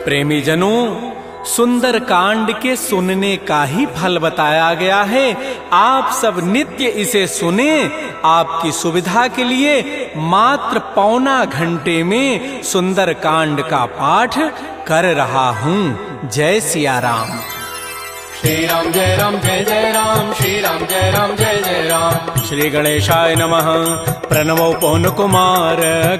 प्रेमी जनों, सुंदर कांड के सुनने का ही फल बताया गया है। आप सब नित्य इसे सुने। आपकी सुविधा के लिए मात्र पौना घंटे में सुंदर कांड का पाठ कर रहा हूँ। जय सिया राम। श्री राम जय राम जय जय राम, श्री राम जय राम जय जय राम। श्री गणेशाय नमः। प्रणवो पवन कुमार,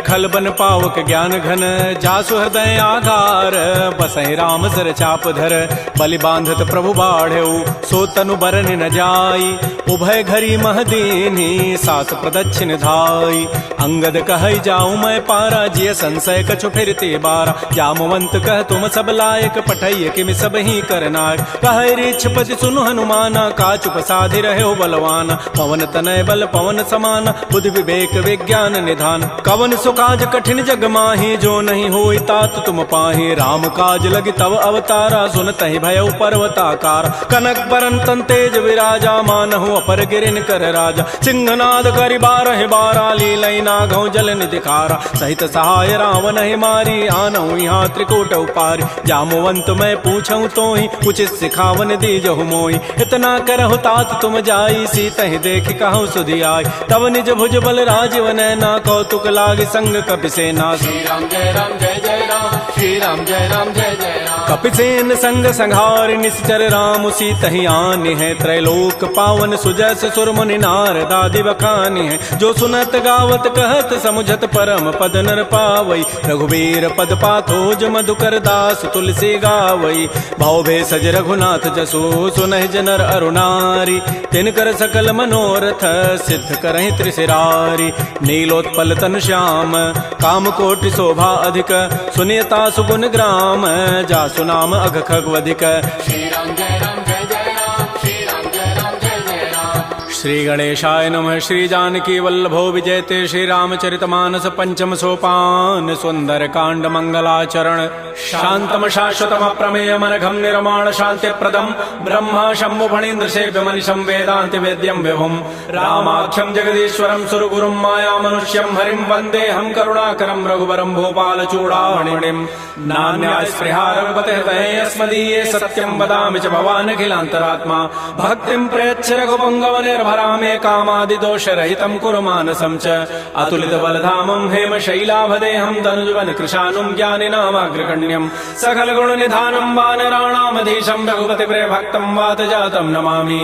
खलबन पावक ज्ञान घन, जासु हृदय आधार, बसहि राम सर चाप धर, बलि बांधत प्रभु बाढ़ऊ, सो तनु बरन न जाई, उभय घरी महदीनी, सास प्रदक्षिण धाई। अंगद कहै जाऊं मैं पारा, जिय संशय कछु फिरते बारा, जामवंत कह तुम सब लायक, पठैय किमि सब ही करनायक। कहै रीछपति सुनु हनुमाना, काचुप साधि रहे बलवाना, पवन तनय बल पवन समाना, बुद्धि विवेक विज्ञान निधान। कवन सुकाज कठिन जग माही, जो नहीं होई तात तुम पाही, राम काज लगी तव अवतारा, सुनतहि भयउ पर्वताकार। कनक बरन तन तेज विराजा, मानहु अपर गिरिन कर राजा, सिंहनाद करि बारहि बारा, लीलई नागौ जल निधिकारा। सहित सहाय रावण ही मारी, आनहु यहाँ त्रिकूट उपारी, जामवंत मैं पूछऊं तोहि, उचित सिखावन दीजहु मोहि। इतना करहु तात तुम जाई, सीतहि देखि कहु सुधि आई, तब निज भुज बल राजीव नैना, कौतुक लागी संग कपिसेना। श्री राम जय राम जय जय राम, श्री राम जय राम जय जय राम। कपिसेन संग संहार, निश्चर राम सीतहि आनि है, त्रैलोक पावन सुजस सुर मुनि नारद आदि बखानि है। जो सुनत गावत कहत समुझत परम पद नर पावई, रघुबीर पद पाथोज मधुकर दास तुलसी गावई। भाव भे सज रघुनाथ जसो, सुनहि जनर अरुणारी, तिनकर सकल मनोरथ सिद्ध करहि त्रिशिरारी। नीलोत्पल तनु श्याम, काम कोटि शोभा अधिक, सुनियता सुगुण ग्राम, जासु नाम अघ खगवधिक। श्री राम जय राम जय जय राम, श्री राम जय राम जय जय राम। श्री गणेशाय नमः। श्री जानकी वल्लभो विजयते, श्री रामचरितमानस पंचम सोपान, सुंदर कांड मंगलाचरण। शांतम शाश्वतम प्रमेयम अनघम निर्माण शांति प्रदम, ब्रह्मा शंभु फणीन्द्र सेव्य मनिषं वेदांति वेद्यम विभुम, रामाख्यम जगदीश्वरम सुरगुरुम माया मनुष्यम हरिम वंदे हम करुणाकरम रघुवरम भूपाल चूड़ामणिम। नान्या स्पृहा रघुपते हृदये अस्मदीये, सत्यम वदामि च भवान् अखिलान्तरात्मा, भक्तिं प्रयच्छ रघुपुंगव निर्भरामे, कामादि दोष रहितं कुरु मानसं च। अतुलित बलधामं हेम शैलाभदेहं, तनुजवन कृशानुं ज्ञानिनामाग्रगण्यं, सकल गुण निधानं वानराणामधीशं, रघुपति प्रिय भक्तं वात जातं नमामि।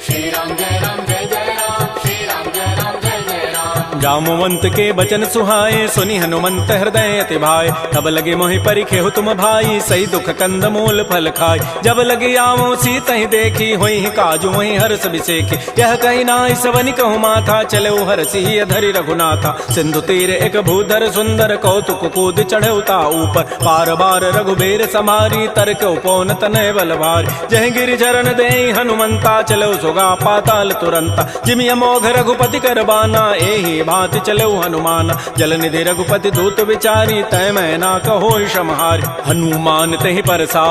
श्री राम जय राम जय जय राम, श्री राम जय राम जय जय राम। जामवंत के बचन सुहाए, सुनि हनुमंत हृदय अति भाए, तब लगे मोहि परिखेहु तुम भाई, सही दुख कंद मूल फल खाय। जब लगे आवो सीतहि देखी, होई काजु वही हर्ष बिसेखी, यह कही नाई सवनि कहु माथा, चले हरषि अधरि रघुनाथा। सिंधु तीर एक भूधर सुंदर, कौतुक कूद चढ़े ता ऊपर, पार बार रघुबीर समारी, तरक उपौन तनय बल भारी। जह गिरि चरण देहि हनुमंता, चलो सुगा पाताल तुरंता, जिमि अमोघ रघुपति कर बाना, एहि भांति चलो हनुमान। जल निधि रघुपति दूत विचारी, तय मैं ना कहो क्षमहारी। हनुमान तहि परसा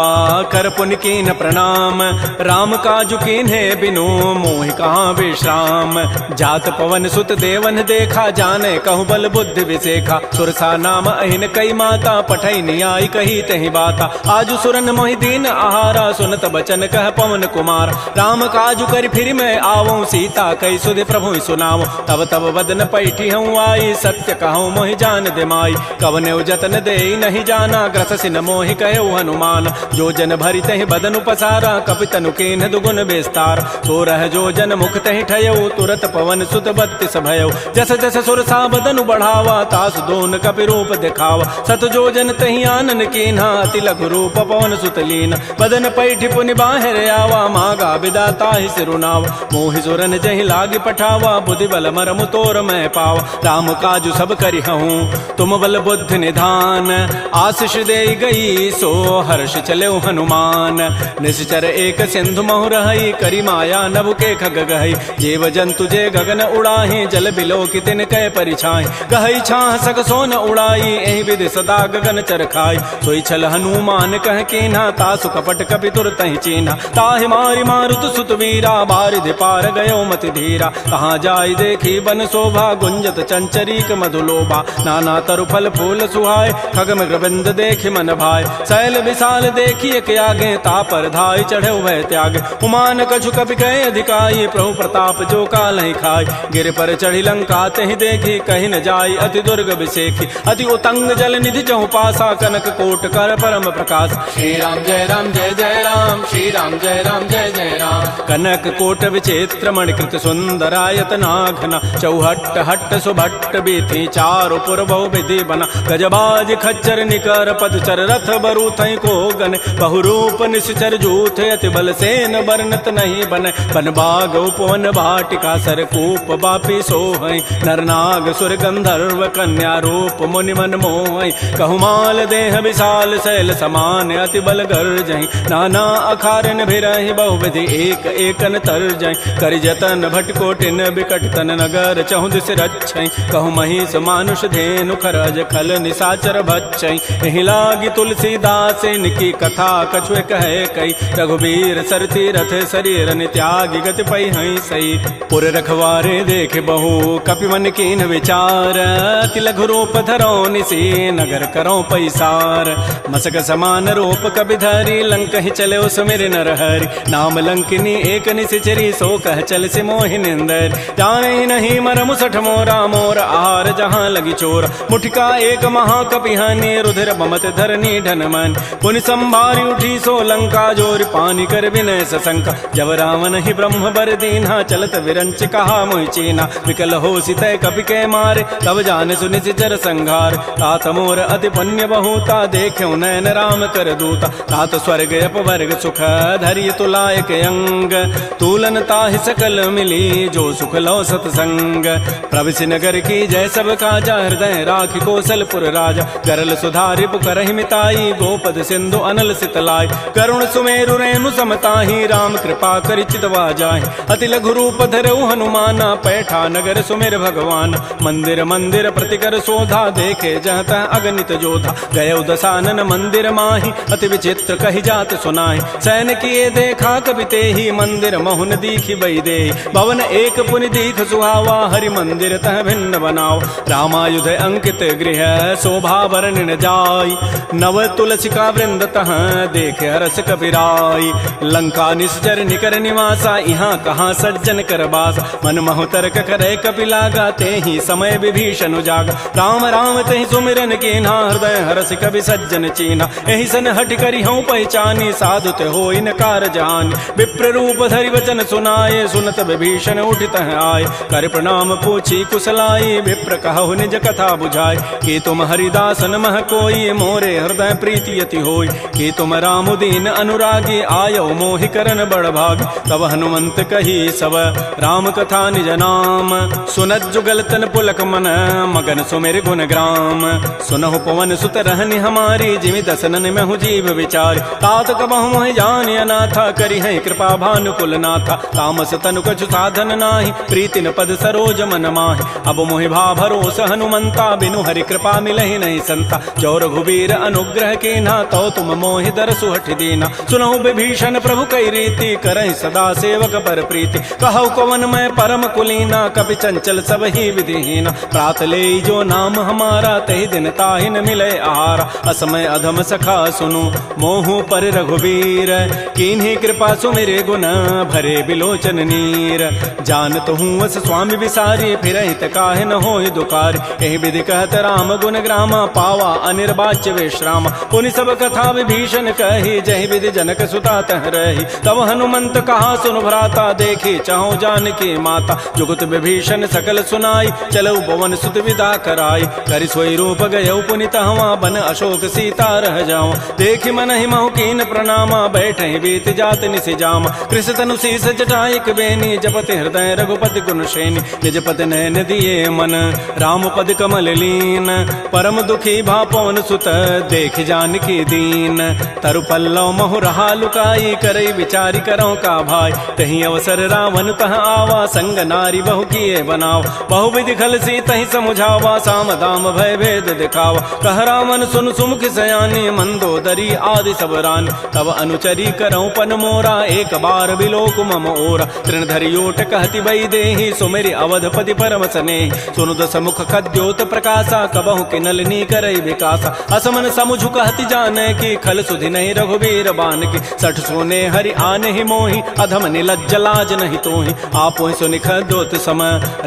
कर पुनि कीन प्रणाम, राम काजु कीन्हे बिनु मोहि कहाँ विश्राम। जात पवन सुत देवन देखा, जाने कहु बल बुद्धि विसेखा, सुरसा नाम अहिन कई माता, पठै नियाई कही तहि बाता। आजु सुरन मोहि दीन आहारा, सुनत बचन कह पवन कुमार। राम काजु करि फिर मैं आवऊं, सीता कई सुधि प्रभु सुनावो। तब तब बदन पैठी हूँ आई, सत्य कहूँ मोहि जान दे माई। कवने जतन दे नहीं जाना, ग्रससि न मोहि कहे हनुमान। जो जन भरि तहि बदनु पसारा, कपितनु कीन्ह दुगुन विस्तार। सो रह जो जन मुख तहि ठयऊ, तुरत पवन सुत बत्तिस भयऊ। जस जस सुरसा बदनु बढ़ावा, तास दोन कपि रूप दिखावा। सत जो जन तहि आनन कीन्हा, अति लघु रूप पवन सुत लीन। बदन पैठि पुनि बाहिर आवा, मागा बिदा ताहि सिरुनावा। मोहि सुरन जहि लागी पठावा, बुद्धि बल मरमु तोर मैं पावा। राम काजु सब करिहूँ, तुम बल बुद्धि निधान। आशीष दे गई सो हर्ष चले हनुमान। निश्चर एक सिंधु महु रही, करी माया नभ के खग गहई। जीव जंतु जे गगन उड़ाही, जल बिलो की तिन कै परिछाई। गहई छाह सक सोन उड़ाई, एहि विधि सदा गगन चरखाई। सोई छल हनुमान कह कीन्हा, तासु कपट कपि तुरतहि चीन्हा। ताहि मारि मारुत सुत वीरा, बारिधि पार गयो मति धीरा। कहाँ जाय देखी बन शोभा, गुंजत चंचरीक मधुलोभा नाना तरु फल फूल सुहाय खगम ग्रबिंद देख मन भाय शैल विशाल देखिए के आगे तापर धाय चढ़े भय त्याग उमान कछु कपि कहे अधिकाई प्रभु प्रताप जो काल ही खाय गिर पर चढ़ी लंका तहि देखी कहीं न जाय अति दुर्ग विषेखी अति उतंग जल निधि चहु पासा कनक कोट कर परम प्रकाश श्री राम जय राम जय जय राम श्री राम जय राम जय जय राम कनक कोट विचित्र मणिकृत सुंदरायत नाघना चौहट्ट हट्ट सुभट्ट बीथी चारु पुर बहु विधि बना गजबाज खच्चर निकर पदचर रथ बरु थई को गन बहुरूप निश्चर जूथ अति बल सेन बरनत नहीं बन बन बाग उपवन भाटिका सरकूप बापी सोहै नरनाग सुर गंधर्व कन्या रूप मुनि मन मोहै कहुमाल देह विशाल शैल समान अति बल गर्जहि नाना अखारन भिरहि बहुविधि एक एकन तरजहि करि जतन भटकोटिन बिकट तन नगर चहु दिस रक्षै कहु महिष मानुष धेनु खरज खल निसाचर भक्षै एहि लागी तुलसीदास इनकी कथा कछुए कहे कई रघुबीर सरती रथ शरीर त्यागी गति पै हई सही पुर रखवारे देख बहु कपि मन कीन विचार अति लघु रूप धरो निसी नगर करो पैसार मसक समान रूप कपि धरी लंक ही चले सुमिर नर हरि नाम लंकिनी एक निसिचरी सो कह चल से मोहि निंदर जाने नहीं मरमु सठ मोरा मोर आहार जहाँ लगी चोर मुठिका एक महाकपि हनि रुधिर बमत धरनी ढन मन पुनि संभारी उठी सो लंका जोर पानी कर विनय सशंका जब रावण ही ब्रह्म बर दीन्हा चलत विरंच कहा मोहि चीना विकल हो सितय कपि के मारे तब जान सुनि सिचर संघार तात मोर अति पुण्य बहुता देख्यो नयन राम कर दूता तात स्वर्ग अपवर्ग सुख धैर्य तुलायक अंग तूलन ताहि सकल मिली जो सुख लो सतसंग प्रविशि नगर की जय सब काजा हृदय राखि कौशलपुर राजा गरल सुधारि पुकरहि मिताई गोपद सिंधु अनल सितलाई करुण सुमेरु रेणु समताहि राम कृपा करि चितवा जाहि अति लघु रूप धरऊ हनुमाना पैठा नगर सुमेर भगवान मंदिर मंदिर प्रतिकर शोधा देखे जहत अगणित जोधा गय दसानन मंदिर माहि अति विचित्र कहि जात सुनाहि सैन किए देखा कबि तेहि मंदिर महुन दीखि बई देहि भवन एक पुनि दीख सुहावा हरि मंदिर तह भिन्न बनाओ रामायुध अंकित गृह शोभा वर्णन जाय नव तुलसिका वृंद तह देख हरस कपिराई लंका निश्चर निकर निवासा यहाँ कहाँ सज्जन कर बास मन महु तर्क करे कपि लागा तेहि समय विभीषण जागा राम राम तेहि सुमिरन कीन्हा हृदय हरस कवि सज्जन चीन्हा एहि सन हट करि हूँ पहचानी साधु ते होई न कार जान विप्र रूप धरि वचन सुनाए सुनत विभीषण उठित आए कर प्रणाम पूछी कुशलाई विप्र कहु निज कथा बुझाए कि तुम हरिदासन मह कोई मोरे हृदय प्रीति यति होई कि तुम राम दीन अनुरागी आयो मोहि करन बड़ भाग तब हनुमंत कही सब राम कथा निज नाम सुनत जुगल तन पुलक मन मगन सुमेर गुण ग्राम सुनहु पवन सुत रहनि हमारी जिमि दसनन में हूँ जीव विचार तात कबहु मोहि जान अनाथा करी है कृपा भानुकुल नाथा तामस तनु कछु साधन नाही प्रीति न पद सरोज मन माहि अब मोहि भा भरोस हनुमंता बिनु हरि कृपा मिलहि नहीं संता जो रघुबीर अनुग्रह कीन्हा तो तुम मोहि दरसु हठ दीना सुनहु विभीषण प्रभु कई रीति करहि सदा सेवक पर प्रीति कहु कवन मैं परम कुलीना कपि चंचल सब ही विधिहीना प्रात ले जो नाम हमारा तहि दिन ताहि न मिले आहारा असमय अधम सखा सुनु मोहु पर रघुबीर कीन्ही कृपा सुमिरे गुण भरे बिलोचन नीर जानत हूँ अस स्वामी विसारी फिर हित काहे न होय दुकार एहि विधि कहत राम गुण ग्रामा पावा अनिर्वाच्य विश्राम पुनि सब कथा विभीषण कही जहि विधि जनक सुता तह रही तब हनुमंत कहा सुन भ्राता देखी चाहु जानकी माता जुगत विभीषण सकल सुनाई चलऊ पवन सुत विदा कराई करि सोई रूप गयऊ पुनि तहवा बन अशोक सीता रह जाऊं देखि मन ही महु कीन प्रणामा बैठे बीत जात निसि जाम कृष तनु शीस जटाइक बेनी जपति हृदय रघुपति गुण श्रेणी निज पति नयन दिए मन राम पद कमल लीन परम दुखी भा पवन सुत देख जानकी दीन तरु पल्लव महु रहा लुकाई करई विचारी करो का भाई तही अवसर रावण तह आवा संग नारी बहु किए बनाव बहु विधि खल सी तही समुझावा साम दाम भय भेद दिखावा कह रावण सुन सुमुख सयानी मंदोदरी आदि सब रान तब अनुचरी करऊं पन मोरा एक बार बिलोक मम ओरा तृण धरियोट कहति बई देहि सुमेरि अवधपति पर करम सने सुनु दस मुख खद्योत प्रकाशा कबहु के नलिनी करई विकासा असमन समुझु कहति जाने की खल सुधि नहीं रघुबीर बान की सठ सोने हरि आने ही मोहि अधम निलज्ज लाज नहीं तोहि आपो सुनि खद्योत सम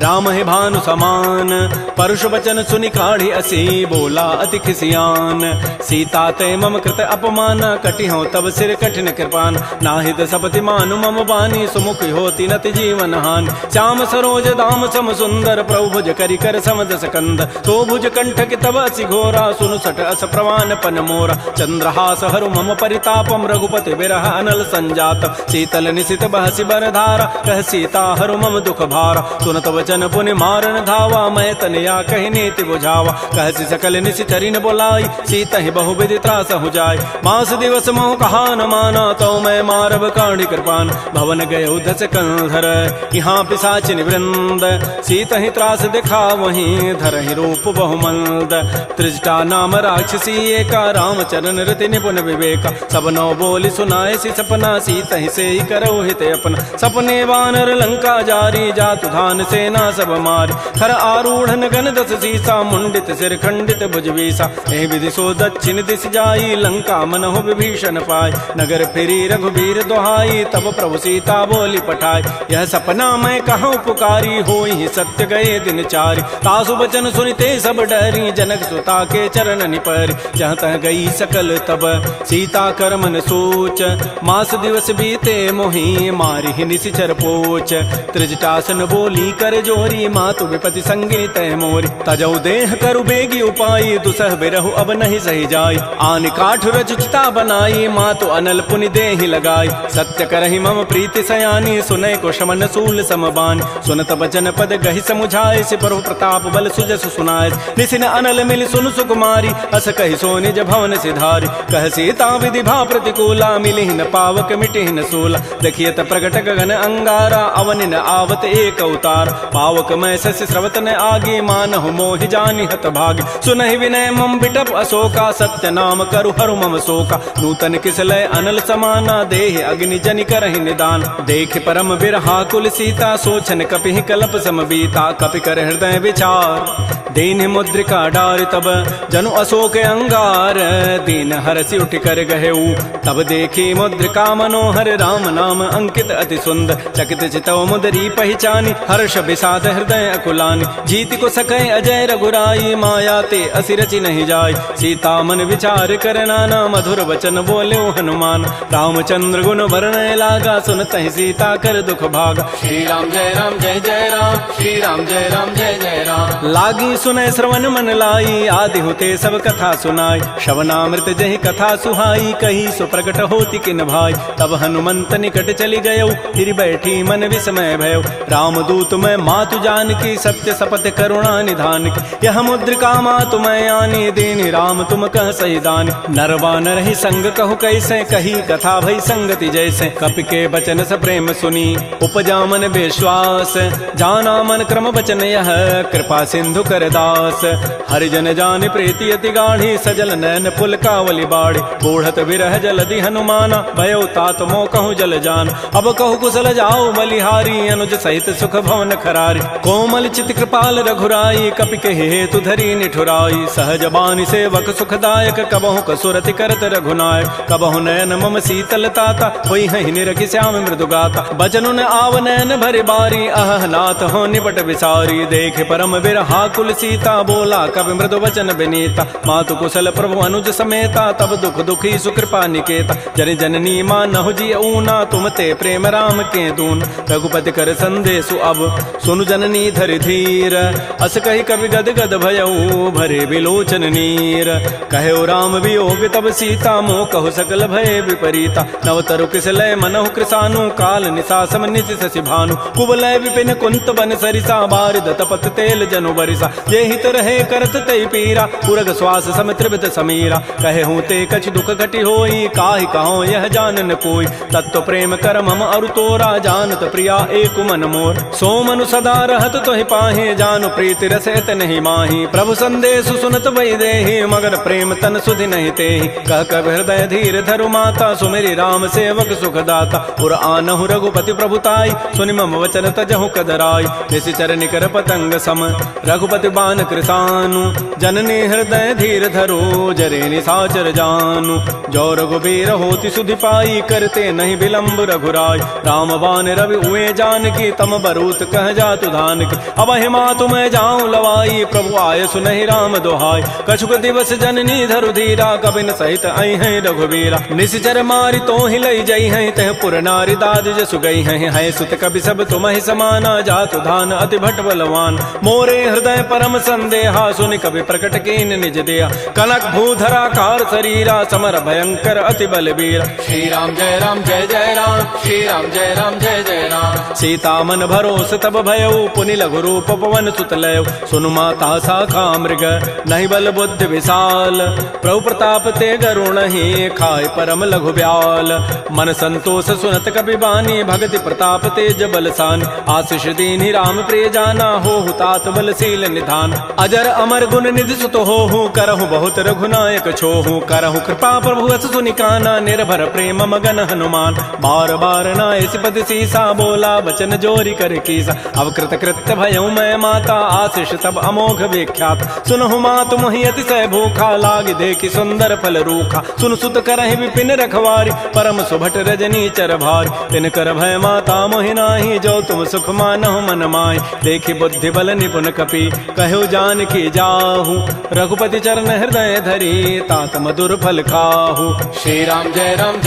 राम है भानु समान परुष वचन सुनि काढ़ी असी बोला अति खिसियान सीता ते मम कृत अपमान कटि हो तब सिर कठिन कृपान नाहित सपति मानु मम बानी सुमुख होती नति जीवन हानि श्याम सरोज दाम सम सुंदर प्रभु भुज करि कर समदस कंद तो भुज कंठ के तब असि घोरा सुनु सट अस प्रवान पन मोरा चंद्रहास हरु मम परितापम रघुपति विरह अनल संजात शीतल निशित बहसि बरधारा कह सीता हरु मम दुख भारा सुनत वचन पुनि मारन धावा मैं तनया कहि नीति बुझावा कहसि सकल निशि चरिन बोलाई सीता ही बहु विधि त्रास हो जाय मास दिवस मोह कहा न माना तो मैं मारब काढ़ी कृपान भवन गय दस कंधर यहाँ पिशाचिन वृंद सीता ही त्रास दिखा वहीं धर ही रूप बहुमंद त्रिजटा नाम राक्षसी एका रामचरण रति निपुण विवेका सब नौ बोली सुनाए सी सपना सीता ही से ही करो हित अपना सपने वानर लंका जारी जातु धान सेना सब मारी खर आरूढ़ गन दस सीसा मुंडित सिर खंडित भुजवीसा एहि विधि सो दक्षिण दिश जाई लंका मनहु विभीषण पाई नगर फिरी रघुबीर दोहाई तब प्रभु सीता बोली पठाई यह सपना मैं कहूँ पुकारी होई सत्य गए दिन चारि तासु बचन सुनिते सब डरी जनक सुता के चरण निपरि जहाँ तह गई सकल तब सीता कर मन सोच मास दिवस बीते मोहि मारि ही निशिचर पोच त्रिजटासन बोली कर जोरी मातु विपति संगी तय मोरी तजौ देह करु बेगी उपाई दुसह बिरहु अब नहीं सही जाई आन काठ रचिता बनाई मातु अनल पुनि देहि लगाई सत्य करहि मम प्रीति सयानी सुनय को शमन सूल समबान सुनत बचन पद गहि समुझाए से प्रभु प्रताप बल सुजस सुनाए निसिन अनल मिल सुन सुकुमारी अस कहि सो निज भवन सिधारी कह सीता विधि भा प्रतिकूला मिलिहि न पावक मिटिहि न सूला देखियत प्रगट गगन अंगारा अवन न आवत एक अवतार पावक मैं शशि स्रवत न आगे मानहु मोहि जानि हत भागी सुनहि विनय मम बिटप अशोका सत्य नाम करु हरु मम शोका नूतन किसलय अनल समाना देहि अग्नि जनि करहि निदान देख परम बिरहा कुल सीता सोचन कपिहि कलप सम बीता कपि कर हृदय विचार दीन मुद्रिका डार तब जनु अशोक अंगार दीन हरसि उठ कर गहेऊ तब देखी मुद्रिका मनोहर राम नाम अंकित अति सुंदर चकित चितव मुदरी पहचानी हर्ष विषाद हृदय अकुलानी जीत को सकै अजय रघुराई माया ते असिरचि नहीं जाय सीता मन विचार कर नाना मधुर वचन बोले हनुमान रामचंद्र गुण वर्णय लागा सुनत ही सीता कर दुख भागा श्री राम जय राम जय जय राम श्री राम जय राम जय जय राम लागी सुनय श्रवण मन लाई आदि होते सब कथा सुनाई श्रवणामृत जहि कथा सुहाई कही सो प्रकट होती किन भाई तब हनुमंत निकट चली गयो फिर बैठी मन विस्मय भयो राम दूत मैं मातु जान की सत्य सपथ करुणा निधान की यह मुद्रिका मातु मैं आनी दीनी राम तुम कह सही दानी नरवा नर ही संग कहु कैसे कही कथा भई संगति जैसे कपि के बचन स प्रेम सुनी उपजा मन विश्वास जाना मन क्रम बचन यह कृपा सिंधु कर दास हरिजन जान प्रीति अति गाढ़ी सजल नैन पुल कावली बाड़ी बूढ़त विरह जलधि हनुमाना भयो तात मो कहूँ जल जान अब कहु कुशल जाओ बलिहारी अनुज सहित सुख भवन खरारी कोमल चित कृपाल रघुराई कपि के हेतु धरी निठुराई सहज बानी सेवक सुखदायक कबहु कसुरति करत रघुनायक कबहु नयन मम शीतल ताता होई हहि निरखि श्याम मृदु गाता बचनु न आव नयन भरि बारी अह नाथ हो निपट विसारी देखे परम बिरहा कुल सीता बोला कवि मृदु वचन विनीता मातु कुशल प्रभु अनुज समेता तब दुख दुखी सुकृपा निकेता जन जननी मानहु जी ऊना तुम ते प्रेम राम के दून रघुपति कर संदेशु अब सुनु जननी धरि धीर अस कहि कवि गद गद भयऊ भरे विलोचन नीर कहो राम वियोग तब सीता मोह कहु सकल भय विपरीता नवतरु किसलय मनहु कृसानु काल निशासम निशि शशि भानु कुवलय विपिन कुंत बन सरिसा बारिद तपत तेल जनु बरिसा जे हित रहे करत ते पीरा पुरग श्वास सम त्रिभित समीरा कहे हूँ ते कछ दुख घटी होई काहि कहो यह जानन कोई तत्व प्रेम कर मम अरु तोरा जानत प्रिया एक मन मोर सो मनु सदा रहत तोहि पाहे जानु प्रीति रसत नहीं माही प्रभु संदेश सुनत वै देहि मगर प्रेम तन सुधि नहीं तेहि कह कब हृदय धीर धरु माता सुमेरी राम सेवक सुख दाता पुर आनहु रघुपति प्रभुताई सुनि मम वचन तजहु कदराई जैसी चरण कर पतंग सम रघुपति बान कृसानु जननी हृदय धीर धरो जरे निसाचर जानु जो रघुबीर होति सुधि पाई करते नहीं विलंब रघुराय राम बान रवि हुए जानकी तम बरूत कह जातु धान की अब हिमा तुम्हें जाऊं लवाई प्रभु आय सुनहि राम दोहाई कछुक दिवस जननी धरु धीरा कबिन सहित आई है रघुबीरा निश्चर मारी तो ही लई जई है तह पुर नारी दाद जसु गई है सुत कवि सब तुम्हि समाना जातु धान अति भट बलवान मोरे हृदय परम संदेहा सुनि कवि प्रकट कीन निज दिया कनक भूधरा कार शरीरा समर भयंकर अति बलबीरा श्री राम जय राम श्री राम जय जय राम सीता मन भरोस तब भयउ पुनि लघु रूप पवन सुत लय सुनु माता साखा मृग नहीं बल बुद्धि विशाल प्रभु प्रताप ते गरुण ही खाय परम लघु ब्याल मन संतोष सुनत कपि बानी भगति प्रताप तेज बलसान आशीष दीनि राम प्रिय जाना हो तात बलशील निधान अजर अमर गुण निधि सुत हो करहु बहुत रघुनायक छोहु करहु कृपा प्रभु अस सुनिकाना निर्भर प्रेम मगन हनुमान बार बार नाय सिपति सीसा बोला बचन जोरी कर कीसा अब कृत कृत्य भयउ मैं माता आशीष तब अमोघ विख्यात सुनहु मात मोहि अतिशय भूखा लाग देखि सुंदर फल रूखा सुन सुत करहि विपिन रखवारी परम सुभट रजनी चर भारी तिन कर भय माता मोहि नाही जो तुम सुख मानहु मन माहि देखि बुद्धि बल निपुन कपि कहु जान की जाहु रघुपति चरण हृदय धरी तात मधुर फल खाहु श्री राम जय राम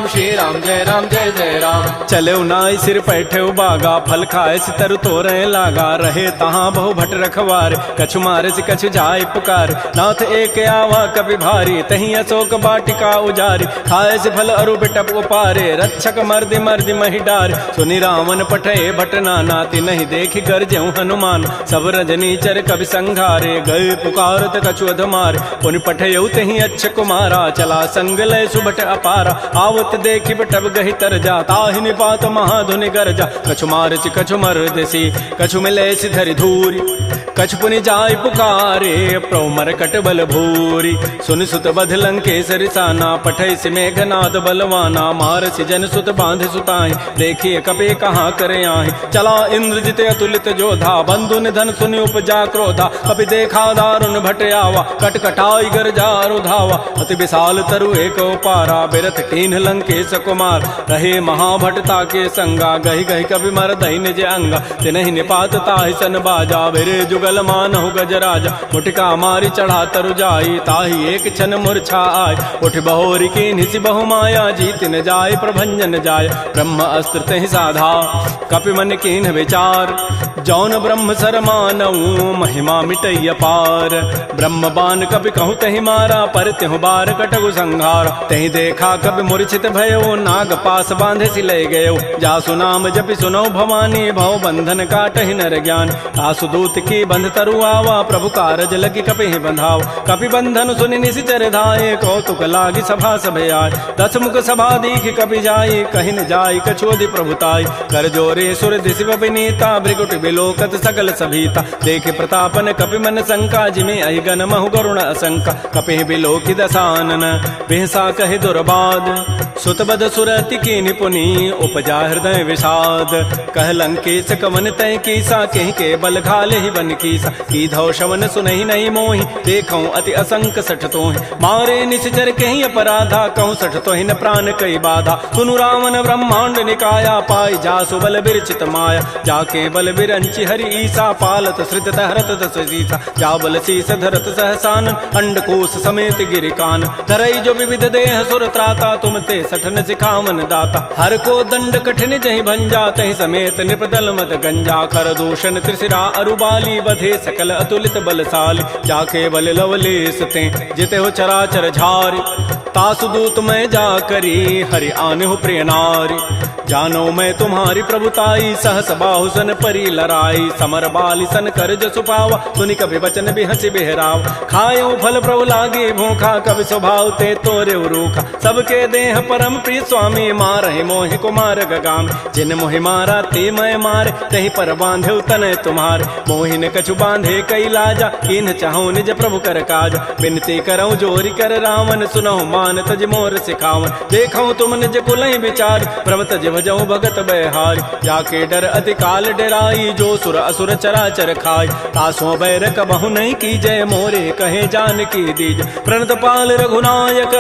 श्री राम जय राम चले नाई सिर पैठे बागा फल खाए सितर तोरे लागा रहे तहाँ बहु भट रखवार कछु मारे से कछु जाय पुकार नाथ एक आवा कभी भारी तही अशोक बाटिका उजारी खाए से फल अरु बिटप उपारे रक्षक मर्दि मर्दि मही डार सुनि रावण पठे भट नाती नहीं देखी गरजेऊ हनुमान सब रजनी चर कवि संघारे गए पुकारत कछु अधमार पुनि पठेऊ तही अच्छ कुमारा चला संग लय सुबट अपारा आवत देखी बटब गही तर जा ताहि निपात महाधुनि गरजा कछु मारचि कछु मर्दसी कछु मिले धरि धूरी कछु पुनि जाय पुकारे प्रभु मरकट बल भूरी सुनि सुत बध लंकेसरि साना पठै सि मेघनाद बलवाना मारसि जन सुत बांध सुताई देखिए कपे कहाँ करे आहि चला इंद्रजित अतुलित जोधा बंधु निधन सुनि उपजा क्रोधा कपि देखा दारुण भट आवा कटकटाई गरजा रुधावा अति विशाल तरु एक पारा बिरथ कीन्ह लंकेश कुमार रहे महाभटता के संगा गही गही कभी मर दही निज अंगा तिनहि निपात ताहि सन बाजा बिरे जुगल मानहु गजराजा मुटिका मारी चढ़ा तरु जाई ताहि एक क्षण मूर्छा आय उठ बहोरी की निसि बहु माया जीत न जाय प्रभंजन जाय ब्रह्म अस्त्र तहि साधा कपि मन कीन्ह विचार जौन ब्रह्म सर मानऊ महिमा मिटैय पार ब्रह्म बान कपि कहूँ तहि मारा पर त्यहु बार कटगु संहार तहि देखा कपि मूर्छित भयो नाग पास बांधे सि लय गयो जासु नाम जपि सुनो भवानी भव बंधन काटहि नर ज्ञान आसु दूत की बंध तरु आवा प्रभु कारज लगी कपि बंधाव कपि बंधन सुनि निशिचर धाये कौतुक लागी सभा सभे आय दस मुख सभा दीख कपि जाई कहि न जाई कछोदि प्रभुताई कर जोरे सुर दिशि विनीता भृगुट बिलोकत सकल सभीता देखे प्रतापन कपि मन शंका जिमे अहि गण महु गरुण असंका कपि बिलोकि दसानन बिहसा कहि दुर्बाद सुतबद सुरति की निपुनी उपजा हृदय विषाद कह लंकेश कवन तय कीसा कहीं के बल घाले ही बन कीसा की धौ शवन सुनहि नहीं मोहि देखऊं अति असंक सठ तोहि मारे निश्चर कहीं अपराधा कहूँ सठ तोहि न प्राण कई बाधा सुनु रावण ब्रह्मांड निकाया पाई जासु बल बिरचित माया जाके बल बिरंचि हरि ईसा पालत श्रित हरत दस सीसा जा बल शीस धरत सहसान अंडकोश समेत गिरिकान धरई जो विविध देह सुर त्राता तुम ते सठन सिखावन दाता हर को दंड कठिन जहि भंजा तहि समेत निपदल मत गंजा कर दूषण त्रिशिरा अरुबाली बधे सकल अतुलित बलशाली जाके बल लवलेस ते जिते हो चराचर झारी तासु दूत मैं जा करी हरि आने हो प्रिय नारी जानो मैं तुम्हारी प्रभुताई, सहस बाहु सन परी लराई, समर बाली सन कर जसु पावा, सुनि कभी वचन भी हंसी बिहराव। खायो फल प्रभु लागे भूखा, कभी स्वभाव ते तोरे रूखा, सबके देह परम प्रिय स्वामी, मारहि मोहि कुमार गगाम। जिन मोहि मारा ते मैं मारे, तही पर बांधे तनय तुम्हारे, मोहि न कछु बांधे कई लाजा, कीन्ह चाहूं निज प्रभु कर काज। बिनती करऊं जोरी कर रावण, सुनहु मान तज मोर सिखावन। देखऊं तुम निज कुलहि विचार, प्रभ तज भजऊं भगत बयहारी। जाके डर अति काल डराई, जो सुर असुर चराचर खाई, तासों बैर कबहु नहीं कीजय, मोरे कहे जानकी दीज। प्रणत पाल रघुनायक,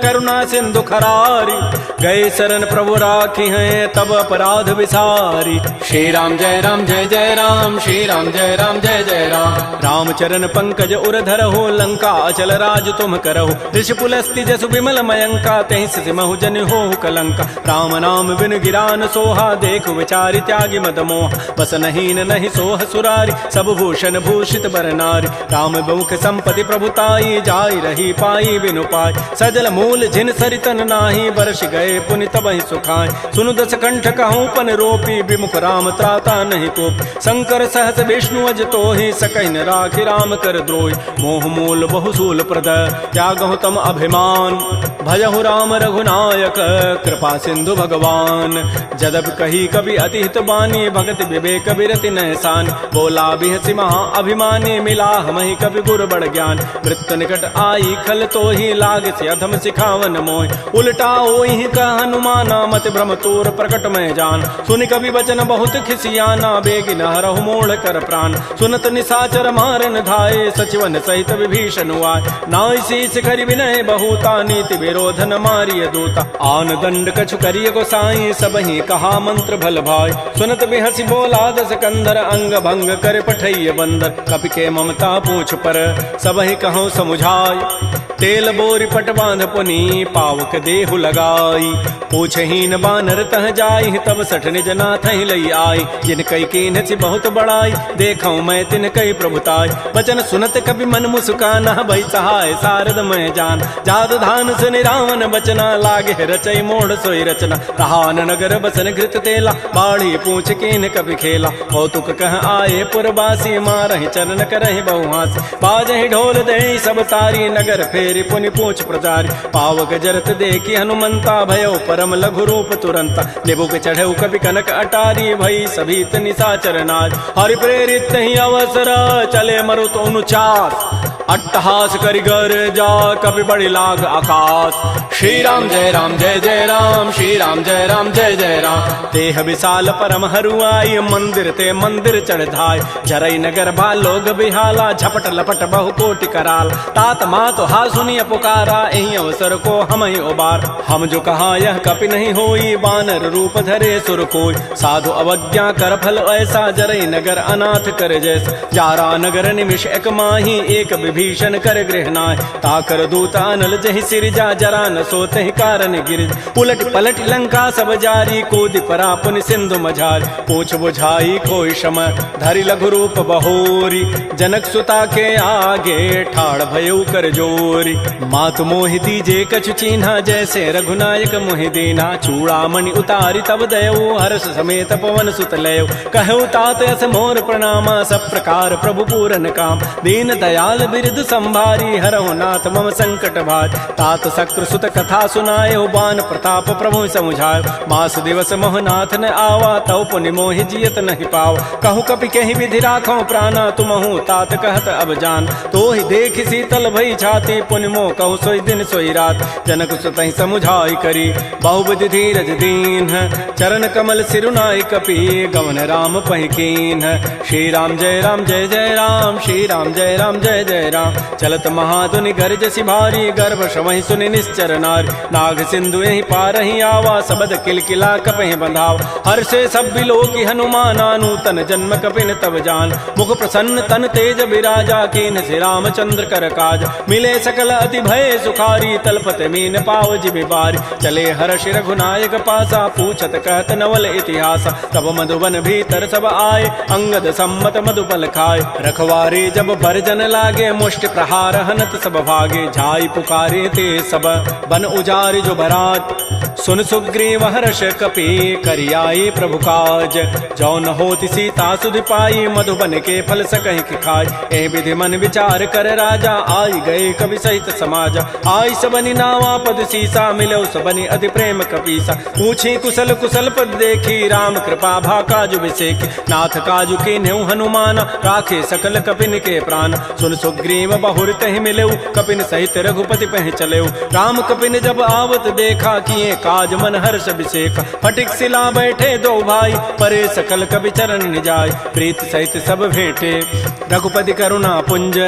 करुणा सिंधु खरारी, गए शरण प्रभु राखी हैं, तब अपराध विसारी। श्री राम जय राम जय जय राम, श्री राम जय राम जय जय राम। रामचरण पंकज उर धरहु, लंका अचल राज तुम करहु। ऋषि पुलस्ति जसु विमल मयंका, तहि सिमहु जन होहु कलंका। राम नाम बिन गिरान सोहा, देखु विचारि त्यागी मद मोह। बस नहीं नहीं सोह सुरारी, सब भूषण भूषित बर नारी। राम मुख संपत्ति प्रभुताई, जाई रही पाई बिनु पाई। सजल मूल जिन सरितन नाही, बरस गए पुनि तबहि सुखाय। सुनु दस कंठ कहूँ पन रोपी, विमुख राम त्राता नहीं कोप। शंकर सहस विष्णु अज तोहि, सकहि न राखि राम कर द्रोहि। मोह मूल बहुसूल प्रद, त्यागहु तम अभिमान। भजहु राम रघुनायक, कृपा सिंधु भगवान। जदप कही कवि अति हित बानी, भगत विवेक बिरति नहसान। बोला बिहसि महा अभिमानी, मिला हमहि कवि गुर बड़ ज्ञान। मृत्यु निकट आई खल तोहि, लाग से अधम सिखावन मोहि। उल्टा ओहि कह हनुमाना, मत भ्रम तोर प्रकट में जान। सुनि कवि वचन बहुत खिसियाना, बेगिन हरहु मोड़ कर प्राण। सुनत निशाचर मारन धाये, सचिवन सहित विभीषण आए। नाई शीस करि विनय बहुता, नीति विरोधन मारिय दूता। आन दंड कछु करिय गोसाई, सबहि कहा मंत्र भल भाई। सुनत बिहसि बोला दस कंधर, अंग भंग कर पठैय बंदर। कपि के ममता पूछ पर, सबहि कहूँ समुझाई। तेल बोरी पट बांध पुनी, पावक देहु लगाई। पूछहीन बानर तह जाई, तब सठ निज नाथ ही लई आई। जिन कई कीन्ह सी बहुत बड़ाई, देखऊं मैं तिन कई प्रभुताई। वचन सुनत कभी मन मुस्काना, भई सहाय सारद मैं जान। जात धान सुनि रावण बचना, लागे रचई मोड़ सोई रचना। कहान नगर बसन घृत तेला, बाढ़ी पूछ कीन्ह कभी खेला। कौतुक कह आए पुरबासी, मारहि चरण करहि बहुहासी। बाजहि ढोल देहि सब तारी, नगर फेरि पुनि पूछ प्रजारी। पावक जरत देखी हनुमंता, भयो परम लघु रूप तुरंता। निबुक चढ़ऊ कवि कनक अटारी, भई सभीत निशाचर नाज। हरि प्रेरित ही अवसर, चले मरुत अनुचास। अट्टहास करि गर जा, कवि बड़ी लाग आकाश। श्री राम जय राम जय जय राम, श्री राम जय राम जय जय राम। तेह विशाल परम हरुआई, मंदिर ते मंदिर चढ़ धाय। जरई नगर बा लोग बिहाला, झपट लपट बहु कोटि कराल। तात मात हा सुनिय पुकारा, एहि अवसर को हम ही उबार। हम जो कहा यह कपि नहीं होई, बानर रूप धरे सुर कोई। साधु अवज्ञा कर फल ऐसा, जरई नगर अनाथ कर जैसा। जारा नगर निमिष एक माही, एक विभीषण कर गृह नाय। ताकर दूता अनल जहि सिरजा, जरा न सोते ही कारण गिर। उलट पलट लंका सब जारी, कूदि परा पुनि सिंधु मझारी। पूछ बुझाई खोई शम, धरि लघु रूप बहोरी। जनक सुता के आगे, ठाड़ भयउ कर जोरी। मातु मोहि दीजे कछु चीन्हा, जैसे रघुनायक मोहि दीना। चूड़ामणि उतारी तब दयऊ, हर्ष समेत पवन सुत लयऊ। कहऊ तात यस मोर प्रणामा, सब प्रकार प्रभु पूरन काम। दीन दयाल बिरद संभारी, हरहु नाथ मम संकट भार। तात शक्र सुत कथा सुनायो, बान प्रताप प्रभु समुझायो। मास दिवस मोहनाथ न आवा, तव पुनि मोहि जियत नहीं पाव। कहूँ कपि कहीं विधि राखो प्राणा, तुमहु तात कहत अब जान। तो ही देख शीतल भई छाती, पुनि मोह कहूँ सोई दिन सोई रात। जनक सुतहि समुझाई करी, बहुबुधि धीरज दीन। चरण कमल सिरुनाई कपि, गवन राम पहि कीन। श्री राम जय राम जय जय राम, श्री राम जय राम जय जय राम। चलत महाधुनि गर्ज सिभारी, गर्भ श्रवहि सुनि निश्चर नारी। नाग सिंधु यहीं पारहि आवा, सबद किलकिला कपहि बंधाव। हर्षे सब बिलोकी हनुमाना, नूतन जन्म कपिन तब जान। मुख प्रसन्न तन तेज बिराजा, कीन्ह से रामचंद्र कर काज। मिले सकल अति भय सुखारी, तलपत मीन पाव जिमि बारी। चले हर्ष रघुनायक पासा, पूछत कहत नवल इतिहास। तब मधुबन भीतर सब आए, अंगद सम्मत मधुपल खाए। रखवारे जब बरजन लागे, मुष्टि प्रहार हनत सब भागे, जाई पुकारे ते सब बन उजारि जो भराट। सुन सुग्रीव हर्ष कपि करियाई प्रभु काज, जौन होति सीता सुध पाई मधुबन के फल सकहि कि खाय। ए विधि मन विचार कर राजा, आई गए कवि सहित समाज। आई सबनि नावा पद सीसा, मिलो सबनि अति प्रेम कपीसा। पूछी कुशल कुशल पद देखी, राम कृपा भा काजु विसेखी। नाथ काजु के नेउ हनुमान, राखे सकल कपिन के प्राण। सुन सुग्रीव बहुर तहि मिलेउ, कपिन सहित रघुपति पह चलेउ। राम कपिन जब आवत देखा, किए काज मन हर्ष अभिषेक। फटिक सिला बैठे दो भाई, परे सकल कवि चरण निजाय। प्रीत सहित सब भेंटे, रघुपति करुणा पुंज।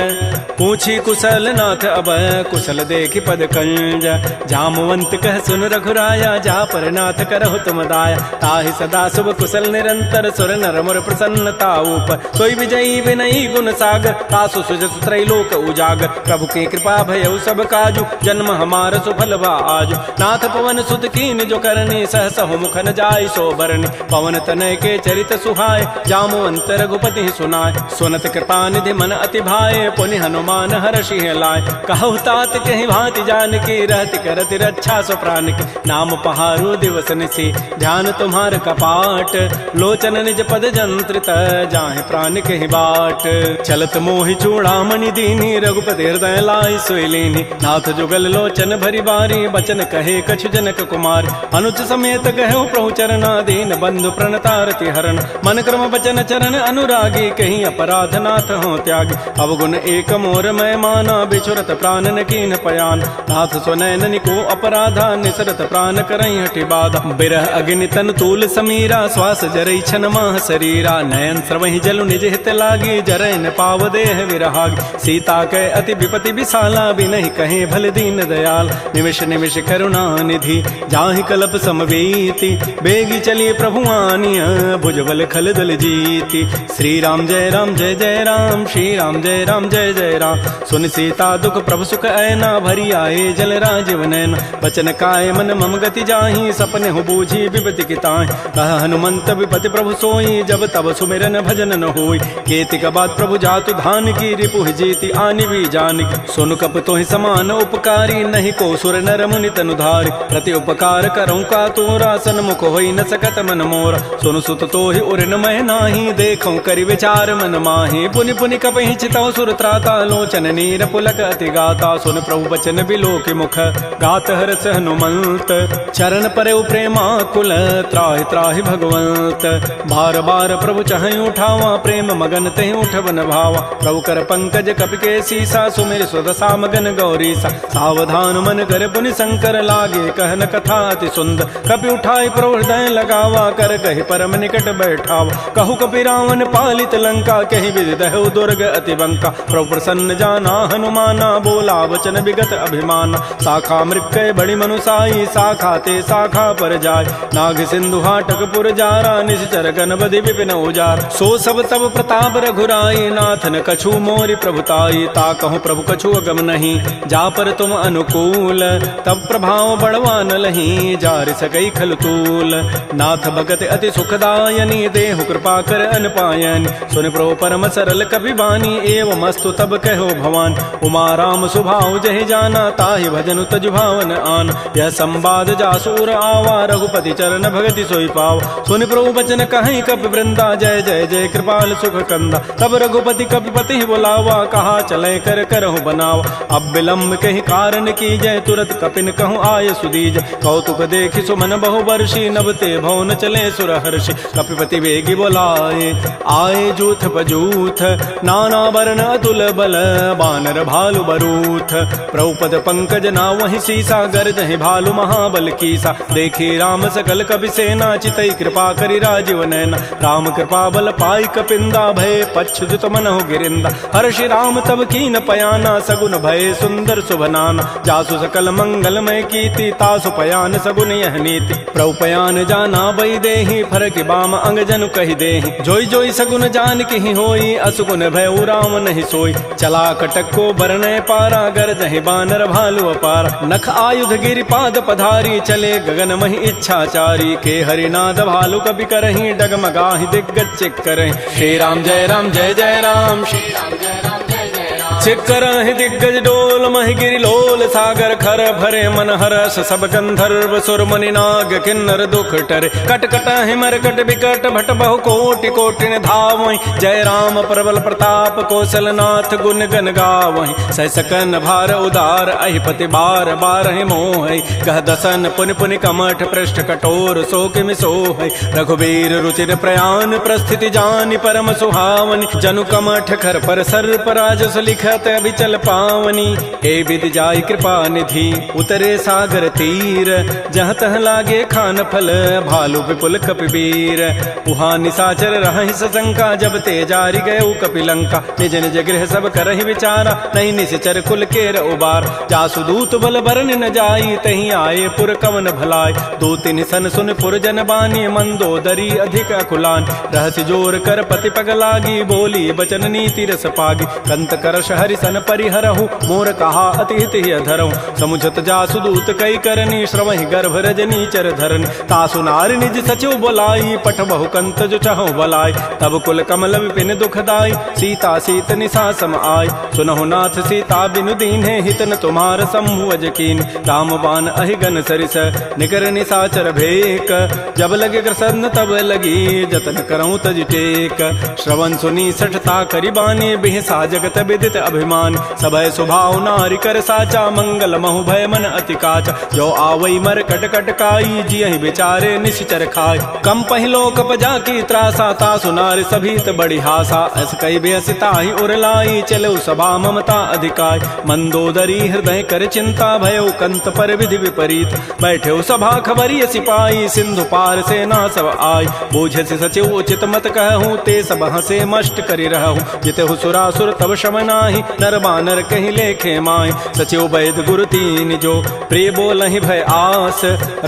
पूछी कुशल नाथ अब, कुशल देखी पद कंज। जामवंत कह सुन रघुराया, जा पर नाथ करहु तुम दाया। ताहि सदा शुभ कुशल निरंतर, सुर नर मुर प्रसन्नता ऊपर। सोई विजयी विनयी गुण सागर, तासु सुजस त्रैलोक उजागर। प्रभु की कृपा भयउ सब काजु, जन्म हमार सुफल भा आजु। नाथ पवन सुत कीन जो करनी, सहसहु मुख न जाय सो बरनी। पवन तनय के चरित सुहाय, जामवंत रघुपति सुनाय। सुनत कृपा निधि मन अति भाए, पुनि हनुमान हर्षि लाय। कहु तात कहि भांति जानकी, रहति करति रक्षा सो प्राण की। नाम पहारो दिवस निसी, ध्यान तुम्हार कपाट। लोचन निज पद जंत्रित, जाहि प्राण कहि बाट। चलत मोहि चूड़ामणि दीनी, रघुपति हृदय लाय सोई लीनी। नाथ जुगल लोचन भरी बारी, बचन कहे कछु जनक कुमार। अनुज समेत कहु प्रभु चरना, दीन बंधु प्रणतारति हरण। मन क्रम बचन चरण अनुरागी, कहीं अपराध नाथ हो त्यागी। अवगुण एक मोर मैं माना, बिछुरत प्राण न कीन पयान। नाथ सुनैन को अपराधा, निसरत प्राण करई हटि बाधा। बिरह अग्नि तन तूल समीरा, श्वास जरई छन माह शरीरा। नयन स्रवहि जलु निज हित लागी, जरै न पाव देह विरहागी। सीता कै अति विपति विशाला, बिनहि कहे भल दीन दयाल। निमिष निमिष करुणा निधि, जाहि कल्प समवेति। बेगी चलिए प्रभु आनिया, भुजबल खल दल जीति। श्री राम जय राम जय जय राम, श्री राम जय राम जय जय राम। सुन सीता दुख प्रभु सुख ऐना, भरी आए जल राजीव नैना। बचन काय मन मम गति जाहि, सपने हो बूझी विपति की ताहि। कह हनुमंत विपति प्रभु सोई, जब तब सुमिरन भजन न होई। केतिक बाद प्रभु जातु धान की, रिपुह जीति आनि भी जानकी। सुन कप तोहि समान उपकारी, नहीं को सुर नर मुनि तनु धारि। प्रति उपकार करऊँ का तोरा, सन्मुख होई न सकत मन मोरा। सुन सुत तोहि उरिन मैं नाही, देखऊँ करि विचार मन माहि। पुनि पुनि कपहि चितौ सुर त्राता, लोचन नीर पुलक अति गाता। सुन प्रभु बचन बिलोकि मुख, गात हरस हनुमंत। चरण परउ प्रेमाकुल, त्राहि त्राहि भगवंत। बार बार प्रभु चहई उठावा, प्रेम मगन तहि उठवन भावा। प्रभु कर पंकज कपि के सीसा, सुमिर सुदशा मगन गौरीसा। सावधान मन कर पुनि शंकर, लागे कहन कथा अति सुंदर। कपि उठाई प्रभु हृदय लगावा, कर कहि परम निकट बैठावा। कहु कपि रावण पालित लंका, कहि विधि दहु दुर्ग अति बंका। प्रभु प्रसन्न जाना हनुमाना, बोला वचन विगत अभिमाना। शाखा मृक्कय बड़ी मनुसाई, शाखा ते शाखा पर जाय। नाग सिंधु हाटक पुर जारा, निश्चर गण बधि विपिन उजार। सो सब तब प्रताप रघुराई, नाथ न कछु मोरि प्रभुताई। ता कहूँ प्रभु कछु अगम नहीं, जा पर तुम अनुकूल। तब प्रभाव बड़वा न लही, जार सकई खल तूल। नाथ भगत अति सुखदायनी, देहु कृपा कर अनपायन। सुन प्रभु परम सरल कपि बानी, एवं मस्तु तब कहो भवान। उमा राम सुभाव जहि जाना, ताहि भजन तजु भावन आन। यह संवाद जासूर आवा, रघुपति चरण भगति सोई पाव। सुन प्रभु बचन कहीं कपि वृंदा, जय जय जय कृपाल सुख कंदा। तब रघुपति कपिपति बुलावा, कहा चले कर करहु बनावा। अब विलम्ब कहि कारण की जय, तुरत कपिन कहूँ आय सुदीज। कौतुक देखि सुमन बहु वर्षी, नभते भवन चले सुर हर्षि। कपिपति वेगी बोलाए, आए जूथ बजूथ। नाना वर्ण अतुल बल, बानर भालु बरूथ। प्रभुपद पंकज ना वही सीसा, गर्जहि भालु महाबल कीसा। देखी राम सकल कपि सेना, चितई कृपा करि राजीव नैना। राम कृपा बल पाई कपिंदा, भय पच्छुत मनहु गिरिंदा। हर्षि राम तब कीन पयाना, सगुन भय सुंदर सुभनाना। जासु सकल मंगलमय कीर्ति, तासु पयान सगुन यह नीति। प्रभु पयान जाना बई देहि, फरकि बाम अंग जनु कहि देहि। जोई जोई सगुन जान की होई, असुगुन भय राम नहीं सोई। चला कटक को बरनय पारा, गरजहि बानर भालु अपारा। नख आयुध गिरि पाद पधारी, चले गगन महि इच्छाचारी। के हरिनाद भालु कपि करहि, डगमगाहि दिग्गज चित करहि। श्री राम जय जय राम, श्री राम जय जय राम। छिकरहि दिग्गज डोल महि गिरि लोल सागर खर भरे मन हरस सब गंधर्व सुर मुनि नाग किन्नर दुख टरे कट कटहि मरकट विकट भट बहु कोटि कोटिन धावहि जय राम प्रबल प्रताप कौशल नाथ गुण गन गावहि सह सकन भार उदार अहिपति बार बारहि मोहि कह दसन पुनि पुनि कमठ पृष्ठ कठोर सो किमि सोहि रघुबीर रुचिर प्रयान प्रस्थिति जानि परम सुहावनि जनु कमठ खर पर सर्प राजस लिखत अभिचल पावनी ए विधि जाय कृपा निधि उतरे सागर तीर जहाँ तह लागे खान फल भालु विपुल कपिवीर उहाँ निसाचर रहहि सशंका जब ते जारि गए कपिलंका निज निज गृह सब करहि विचारा नहीं निश्चर कुल केर उबार जासु दूत बल बरन न जाई तहीं आए पुर कवन भलाई दो तिन सन सुन पुर जन बानी मंदोदरी अधिक अकुलान रहस्य जोर कर पति पग लागी बोली बचन नीति रस पागी कंत करश हरि सन परिहरहु मोर कहा अति हित ही अधरहु समुझत जासु दूत कई करनी श्रवहि गर्भ रजनी चर धरन तासु नारि निज सचिव बोलाई पठ बहु कंत जो चहु बलाई तब कुल कमल विपिन दुखदाई सीता सीत निसा सम आय सुनहु नाथ सीता बिनु दीन्हे हितन तुम्हार सम्भुज कीन राम बान अहिगन सरिस निकर निसाचर भेक जब लगे कृष्ण तब लगी जतन करऊं तज टेक श्रवण सुनी सठता करिबानी बिहसा जगत विदित अभिमान सभय स्वभाव नारि कर साचा मंगल महु भय मन अति काचा जो आवई मर कट कट काई जियहि बेचारे निश्चर खाय कम पहिलो कप जाकी त्रासा तासु नारि सभीत बड़ी हासा अस कई बेसिता ही उरलाई चलो सभा ममता अधिकाय मंदोदरी हृदय कर चिंता भयो कंत पर विधि विपरीत बैठे सभा खबरी सिपाही सिंधु पार सेना सब आय बूझे से सचिव उचित मत कहूँ ते सब हसे मष्ट करि रहूँ जितहु सुरासुर तब शम नाही नर बानर कहीं लेखे माय सचिव वैद गुरु तीन जो प्रिय बोलहि भय आस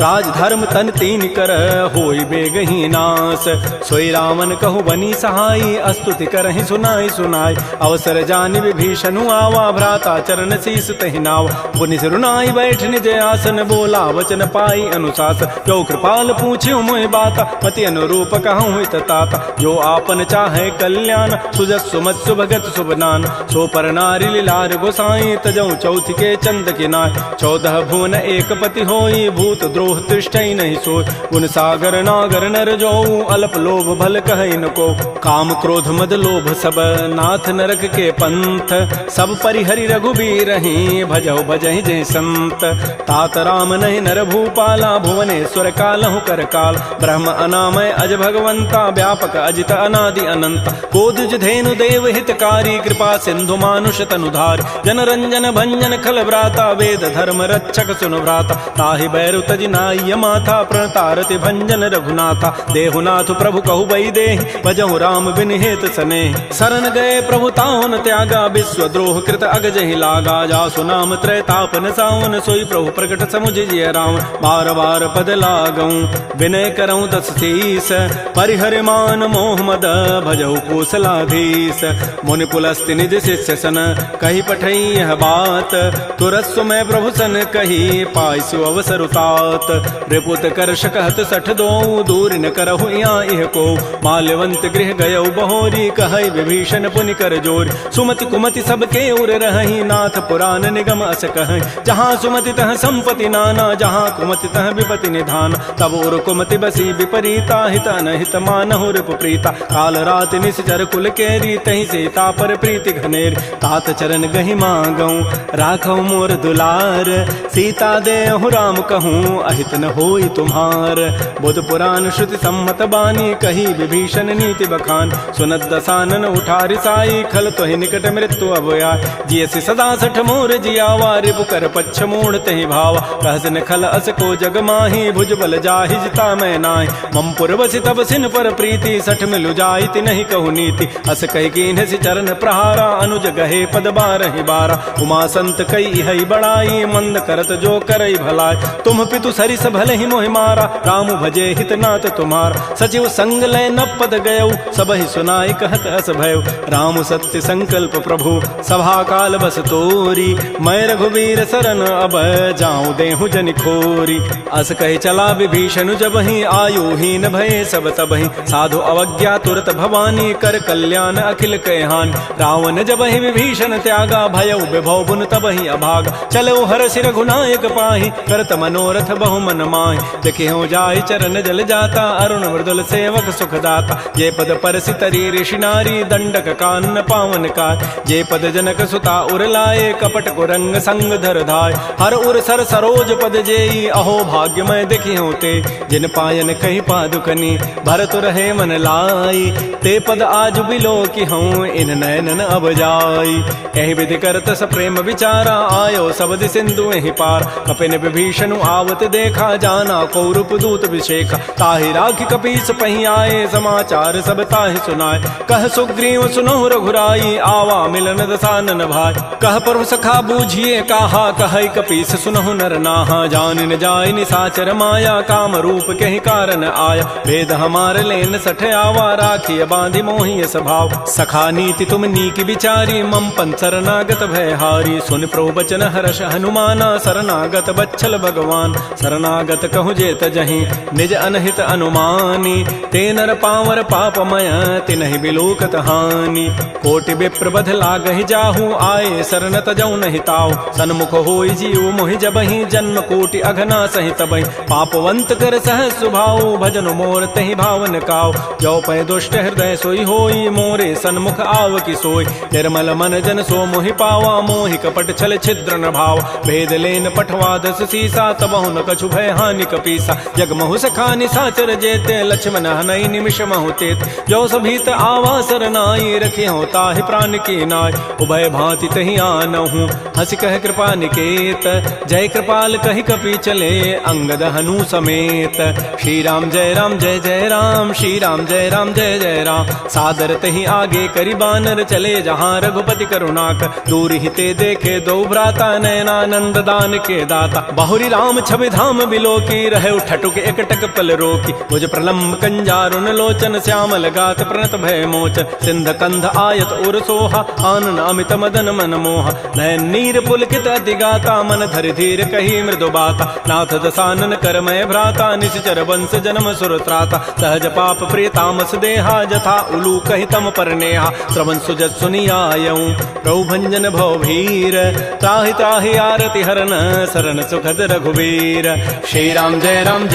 राज धर्म तन तीन कर होई बेगही नास सोई रावण कहु बनी सहाई अस्तुति करहि सुनाई सुनाई अवसर जानि विभीषणु आवा भ्राता चरण शीस तहि नाव पुनि सिरुनाई बैठ निज आसन बोला वचन पाई अनुशास जो कृपाल पूछ्यो मोहि बाता मति अनुरूप कहूँ हित ताता जो आपन चाहे कल्याण सुजस सुमत सुभगत सुबनान सो पर नारी लीलार गोसाई तजऊ चौथ के चंद किनाय 14 भुवन एक पति होई भूत द्रोह तृष्टि नहीं सोय गुण सागर नागर नर जो अल्प लोभ भल कहि न को काम क्रोध मद लोभ सब नाथ नरक के पंथ सब परिहरि रघुबीर ही भजहु भजहि जय संत तात राम नहीं नर भूपाला भुवनेश्वर कालहु कर काल ब्रह्म अनामय अज भगवंता व्यापक अजित अनादि अनंत कोदज धेनु देव हितकारी कृपा सिंधु मानुष तनुधार जन रंजन भंजन खल व्राता वेद धर्म रक्षक सुनु भ्राता ताहि बैरु तजि नाय माथा प्रणतारति भंजन रघुनाथा देहुनाथ प्रभु कहु बई देहि भजहु राम बिन हेत सने शरण गए प्रभु ताहुन त्यागा विश्व द्रोह कृत अगजहि लागा जासु नाम त्रैतापन सावन सोई प्रभु प्रकट समुझ जिय राम बार बार पद लागऊं विनय करऊं दस शीस परिहर मान मोह मद भजहु कौशलाधीश मुनि पुलस्ति निज शिष्य सन कही पठई यह बात तुरस्व में प्रभु सन कही पाइसु अवसर उतात रिपुत कर शकहत सठ दो दूर न करहु यहाँ इह को माल्यवंत गृह गयउ बहोरी कहई विभीषण पुनि कर जोर सुमति कुमति सबके उर रही नाथ पुराण निगम अस कह जहाँ सुमति तह संपति नाना जहाँ कुमति तह विपति निधान तब उर कुमति बसी विपरीता हित अनहित मानहु रिपु प्रीता काल रात निश्चर कुल केरी तहि सीता पर प्रीति घनेर तात चरण गहि मांगऊं राखऊ मोर दुलार सीता देहु राम कहूँ अहित न होई तुम्हार बुध पुराण श्रुति सम्मत बानी कही विभीषण नीति बखान सुनत दसानन उठारि साई खल तोहि निकट मृत्यु अभया जियसि सदा सठ मोर जियावा रिपु कर पच्छ मूढ़ तहि भावा कहसन खल अस को जग माही भुज बल जाहि जिता मैं नाहि मम पुरवसि तब सिन पर प्रीति सठ मिलु जाइति नहीं कहु नीति अस कहि कीन्ह सि चरण प्रहारा अनुज गहे पद बारहि बारा उमा संत कई हई बड़ाई मंद करत जो करई भलाई तुम पितु सरिस भले ही मोहि मारा राम भजे हित नाथ तुम्हार सचिव संग लय न पद गयऊ सब ही सुनाई कहत हस भयउ राम सत्य संकल्प प्रभु सभा काल बस तोरी मैं रघुवीर शरण अब जाऊं देहु जनि खोरी अस कहि चला विभीषण जब ही आयु हीन भय सब तब ही साधु अवज्ञा तुरत भवानी कर कल्याण अखिल कहहान रावण जब ही विभीषण त्यागा भयउ विभव बुन तबहि अभागा चलो हरषि रघुनायक पाहि करत मनोरथ बहु मन माहि देखे हो जाय चरण जल जाता अरुण मृदुल सेवक सुखदाता जे पद परसि तरी ऋषि नारी दंडक कानन पावन काय जे पद जनक सुता उर लाए कपट कुरंग संग धर धाय हर उर सर सरोज पद जेई अहो भाग्यमय देखि होते जिन पायन कही पादुकनी भरत रहे मन लाई ते पद आज बिलो की हूँ इन नयनन अब जाई एहि विधि करत स प्रेम विचारा आयो सबद सिंधु एहि पार कपिन विभीषण आवत देखा जाना कौरूप दूत विशेखा ताहि राखी कपीस पही आए समाचार सब ताहि सुनाए कह सुग्रीव सुनहु रघुराई आवा मिलन दसानन भाई कह प्रभु सखा बूझिए कहा कह कपीस सुनहु नर नाहा जान न जाय निसाचर माया काम रूप कहि कारण आया भेद हमार लेन सठ आवा राखी बांधि मोहि स्वभाव सखा नीति तुम नीक विचारी मम पन शरणागत भयहारी सुन प्रभु बचन हर्ष हनुमाना शरणागत बच्छल भगवान शरणागत कहु जेत जहीं निज अनहित अनुमानी ते नर पावर पापमय तिनहि बिलोकत हानि कोटि विप्र बध लागहि जाहू आए शरण तजौ नहि ताऊ सन्मुख होई जीव मोहि जबहि जन्म कोटि अघना सहित बहि पापवंत कर सह सुभाऊ भजन मोर तहि भावन काऊ जो पै दुष्ट हृदय सोई होई मोरे सन्मुख आव की सोई निर्मल मन जन सो मोहि पावा मोहि कपट छल छिद्र न भाव भेद लेन पठवा दस सीसा तबहु न कछु भय हानि कपीसा जग महु सखानि साचर जेते लक्ष्मण हनई निमिष महु तेत जो सभीत आवा सरनाई रखे हो ताहि प्राण की नाय उभय भांति तहि आनहु हंस कह कृपा निकेत जय कृपाल कहि कपि चले अंगद हनु समेत श्री राम जय जय राम श्री राम जय जय राम सादर तहि आगे करि बानर चले जहाँ रघुपति करुणाक दूर ही ते देखे दो भ्राता नयनानंद दान के दाता बहुरी राम छवि धाम बिलो की रहे ठटुक एकटक पल रोकी मुझ प्रलम्ब कंजारुन लोचन श्यामल गात प्रणत भय मोचन सिंध कंध आयत उर सोहा आनन अमित मदन मन मोहा नयन नीर पुलकित अति गाता मन धरि धीर कही मृदु बाता नाथ दसानन कर मय भ्राता निश्चर वंश जन्म सुर त्राता सहज पाप प्रिय तामस देहा जथा उलू कहि तम पर नेहा श्रवण सुजत सुनियायऊं प्रभु भंजन भव भीर त्राहि त्राहि आरति हरन शरण सुखद रघुवीर श्री राम जय राम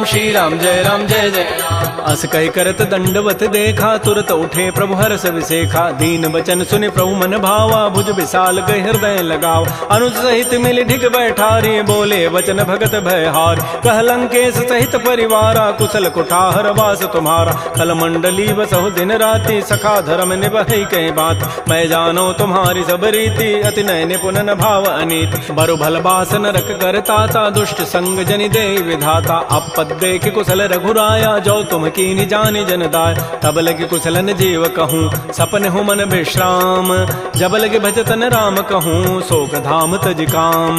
श्री राम जय जय राम अस कहि करत दंडवत देखा तुरत उठे प्रभु हर्ष विसेखा दीन बचन सुनि प्रभु मन भावा भुज विशाल गहि हृदय लगाव अनुज सहित मिल ढिग बैठारी बोले वचन भगत भयहार कह लंकेश सहित परिवारा कुशल कुठार वास तुम्हारा कल मंडली बसहु दिन राति सखा धर्म निभहि कई बात मैं जानो तुम्हारी सब रीति अति नय निपुणन भाव अनीति बरु भल बास नरक करताता दुष्ट संग जनि दे विधाता अपद देख कुशल रघुराया जो तुम कीनि जानि जन दाय तब लगे कुशलन जीव कहूँ सपन हूँ मन विश्राम जब लगे भजतन राम कहूँ शोक धाम तज काम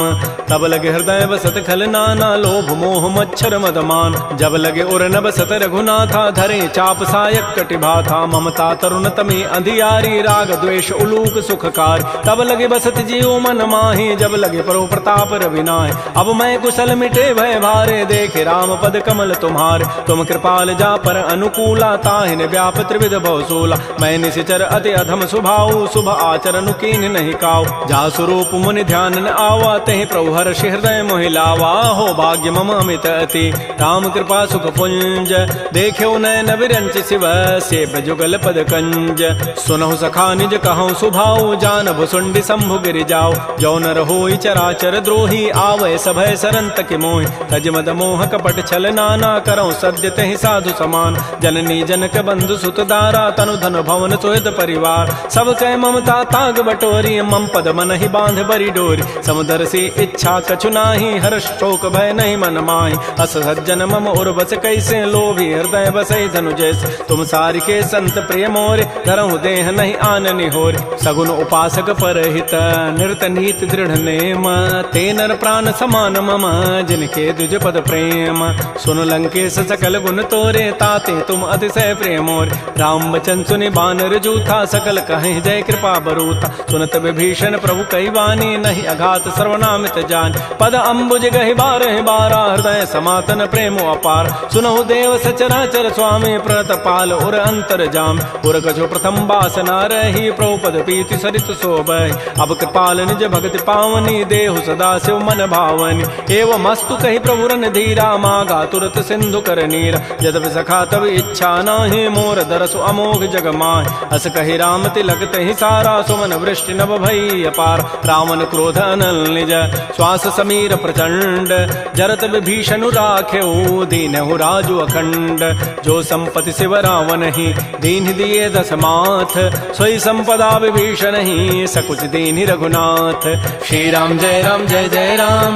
तब लगे हृदय बसत खल नाना लोभ मोह मच्छर मदमान जब लगे उर न बसत रघुनाथा धरे चाप सायक कटिभाथा ममता तरुण तमी अंधियारी राग द्वेष उलूक सुखकार तब लगे बसत जीव मन माही जब लगे परो प्रताप रविनाय अब मैं कुशल मिटे भय भारे देखे राम पद कमल तुम्हारे तुम कृपाल जा पर अनुकूला ताहिन व्याप त्रिविध भवसूला मैं निशिचर अति अधम सुभाऊ शुभ आचरण कीन नहीं काऊ जा स्वरूप मुनि ध्यान न आवा तहि प्रभु हर्ष हृदय मोहि लावा हो भाग्य मम अमित अति राम कृपा सुख पुंज देख्यो नयन विरंच शिव सेव जुगल पद कंज सुनहु सखा निज कहूँ सुभाऊ जान भुसुंडी शंभु गिरि जाओ जो नर होई चराचर द्रोही आवै सभय सरंत के मोहि तज मद मोह कपट छल नाना करौ सद्य तहि साधु समान जननी जनक बंधु सुत दारा तनु धन भवन सुहृद परिवार सब कह ममता ताग बटोरी मम पद मन ही बांध बरी डोरी समुदर से इच्छा कछु नाही हर्ष शोक भय नहीं मन माही अस सज्जन मम उर्वस कैसे लोभी हृदय बसई धनु जैसे तुम सारि के संत प्रिय मोरे धरहु देह नहीं आननि होर सगुन उपासक परहित निरत नीति दृढ़ नेम ते नर प्राण समान मम जिनके द्विज पद प्रेम सुन लंकेश सकल गुण तोरे ताते तुम अतिशय प्रेमोर राम बचन सुनि बानर जूथा सकल कहीं जय कृपा बरूथा सुनत विभीषण प्रभु कई वाणी नहीं अघात सर्वनामित जान पद अम्बुज गहि बारह बारा हृदय समातन प्रेमो अपार सुनहु देव सचराचर स्वामी प्रणत पाल उर अंतर जाम उर कछु प्रथम बासना रही प्रभुपद पीति सरित शोभय। अब कृपाल निज भगति पावनी देहु सदा शिव मन भावनी। एवं मस्तु कही प्रभु रन धीरा मागा तुरत सिंधु कर नीरा। यद्यपि सखा तब इच्छा नाही मोर दरसु अमोघ जग माय। अस कही राम तिलक तहि सारा सुमन वृष्टि नभ भई अपार। रावण क्रोध अनल निज श्वास समीर प्रचंड। जरत विभीषण राख्यो दीनहु राजु अखंड। जो संपत्ति शिव रावण ही दीन दिए दस माथ। सोई संपदा विभीषण ही सकुच दीन रघुनाथ। श्री राम जय राम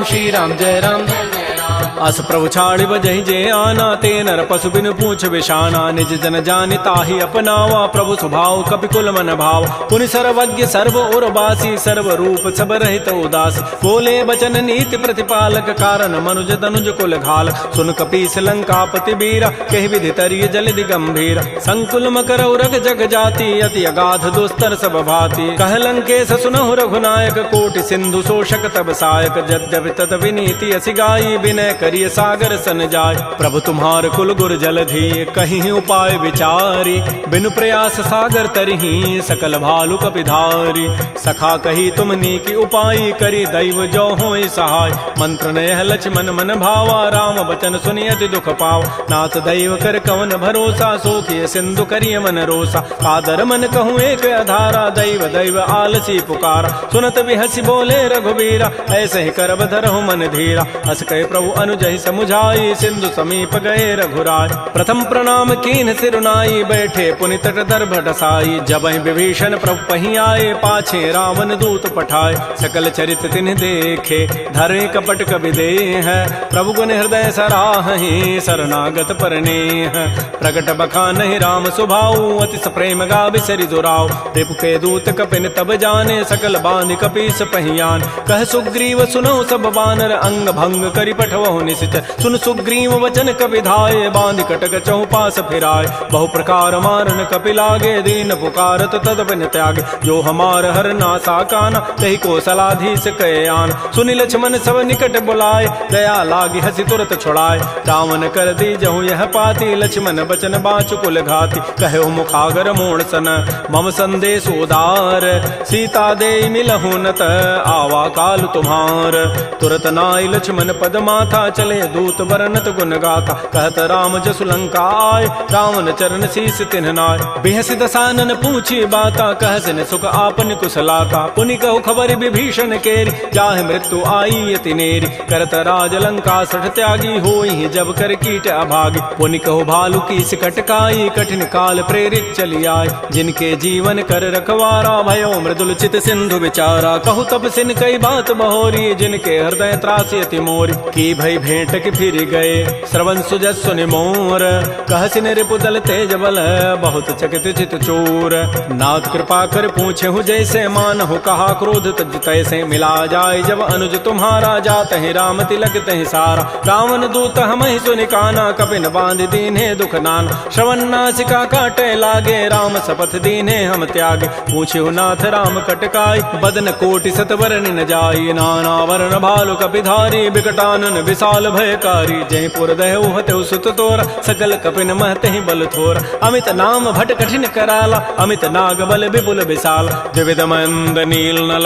श्री राम जय राम जय राम। अस प्रभु छाड़ि बजहि जे आना। ते नर पशु बिनु पूछ विषाना। निज जन जानि ताहि अपनावा। प्रभु स्वभाव कपिकुल मन भाव। पुनि सर्वज्ञ सर्व और बासी। सर्व रूप सब रहित उदासी। बोले बचन नीति प्रतिपालक। कारण मनुज तनुज कुल घाल। सुन कपीस लंकापति बीरा। कहि विधि तरिय जलधि गंभीर। संकुल मकर उरग जग जाति। अति अगाध दुस्तर सब भाति। कह लंकेश सुनहु रघुनायक। कोटि सिंधु शोषक तब सायक। यद्यपि तद विनीति असि गाई। विनय करिय सागर सन जाय। प्रभु तुम्हार कुल गुर जलधि। कहीं उपाय विचारी। बिनु प्रयास सागर तरही। सकल भालु कपिधारी। सखा कही तुमनी की उपाय। करी दैव जो होई सहाय। मंत्र नयह लक्ष्मण मन भावा। राम बचन सुनि अति दुख पाव। नाथ दैव कर कवन भरोसा। सोखिय सिंधु करिय मन रोसा। कादर मन कहूँ एक अधारा। दैव दैव आलसी पुकारा। सुनत बिहसी बोले रघुबीरा। ऐसे ही करब धरहु मन धीरा। हस कहे प्रभु अनुजहि समुझाई। सिंधु समीप गए रघुराय। प्रथम प्रणाम कीन सिरुनाई। बैठे पुनि तट दर्भ ढसाई। जबहि विभीषण प्रभु पहि आए। पाछे रावण दूत पठाए। सकल चरित तिन्ह देखे। धरे कपट कबि देह। प्रभु गुण हृदय सराहि। शरणागत परनेह। प्रगट बखानहि राम सुभाऊ। अति प्रेम गावि सरि दुराऊ। रिपु के दूत कपिन तब जाने। सकल बांधि कपीस पहियान। कह सुग्रीव सुनहु सब बानर। अंग भंग करि पठवहु निशिचर। सुन सुग्रीव वचन कपि धाये। बांधि कटक चहुपास फिराय। बहु प्रकार मारन कपि लागे। दीन पुकारत तद बिन त्यागे। जो हमार हर नासा काना। तहि कौशलाधीश कहे आन। सुनि लक्ष्मण सब निकट बुलाए। दया लागी हसी तुरत छुड़ाए। रावण कर दी जहु यह पाती। लक्ष्मण बचन बाचु कुल घाती। कहे मुखागर मोण सन मम संदेश उदार। सीता दे मिलहु नत आवा काल तुम्हार। तुरत नाई लक्ष्मण पद माथा। चले दूत बरनत गुण गाथा। कहत राम जसु लंका आय। रावण चरण शीस तिन्ह नाय। बिहसि दसानन पूछी बाता। कहसिन सुख आपन कुशलाता। पुनि कहु खबर विभीषण केरी। जाहि मृत्यु आई अति नेरी। करत राज लंका सठ त्यागी। होई जब कर कीट अभागी। पुनि कहु भालु की कटकाई। कठिन काल प्रेरित चली आय। जिनके जीवन कर रखवारा। भयो मृदुल चित सिंधु विचारा। कहु तब सिन कई बात बहोरी। जिनके हृदय त्रासी अति मोरी। की भई भेंट की फिर गए। श्रवण सुजस सुनि मोर। कहसिन रिपुदल तेज बल। बहुत चकित चित चोर। नाथ कृपा कर पूछे हूँ जैसे। मानहु कहा क्रोध तज तैसे। मिला जाए जब अनुज तुम्हारा। जात है राम तिलक तहि सारा। रावण दूत हम ही सुनि काना। कपिन बांध दीन्हे दुख नाना। श्रवण नासिका काटे लागे। राम शपथ दीन्हे हम त्यागे। पूछे नाथ राम कटकाई। बदन कोटि सतवरन न जाई। नाना वर्ण भालु कपिधारी। विकटानन विशाल भयकारी। जयपुर दहु हतु सुत तोरा। सकल कपिन महते बल थोरा। अमित नाम भट कठिन कराला। अमित नाग बल विपुल विशाल। द्विविध मंद नील नल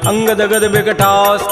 अंगद गद विकटास।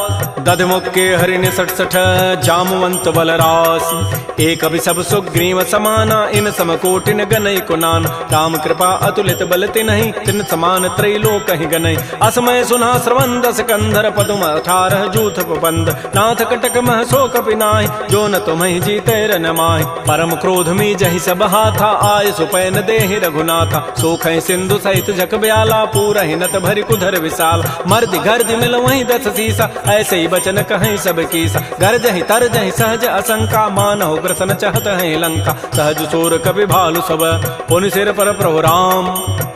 दध मुक्के हरिण सठ सठ जामवंत बलरास। एक अभिसभ सुग्रीव समाना। इन सम कोटिन गनई कुनान। राम कृपा अतुलित बल तिन्हि। तिन समान त्रैलोक कहि गनई। असमय सुना श्रवण दस कंधर। पदुम 18 जूथ बंद। नाथ कटक मह सो कपि नाहि। जो न तुम्हि जीते रन माहि। परम क्रोध मी जहि सब हाथा। आय सुपैन देहि रघुनाथा। सोखै सिंधु सहित जक ब्याला। पूरहि नत भरि कुधर विशाल। मर्दि गर्दि मिल वहीं 10 सीसा। ऐसे ही बचन कहीं सब कीसा। गरजहि तरजहि सहज असंका। मानहु ग्रसन चहत है लंका। सहज सोर कपि भालु सब। पुनि सिर पर प्रभु राम।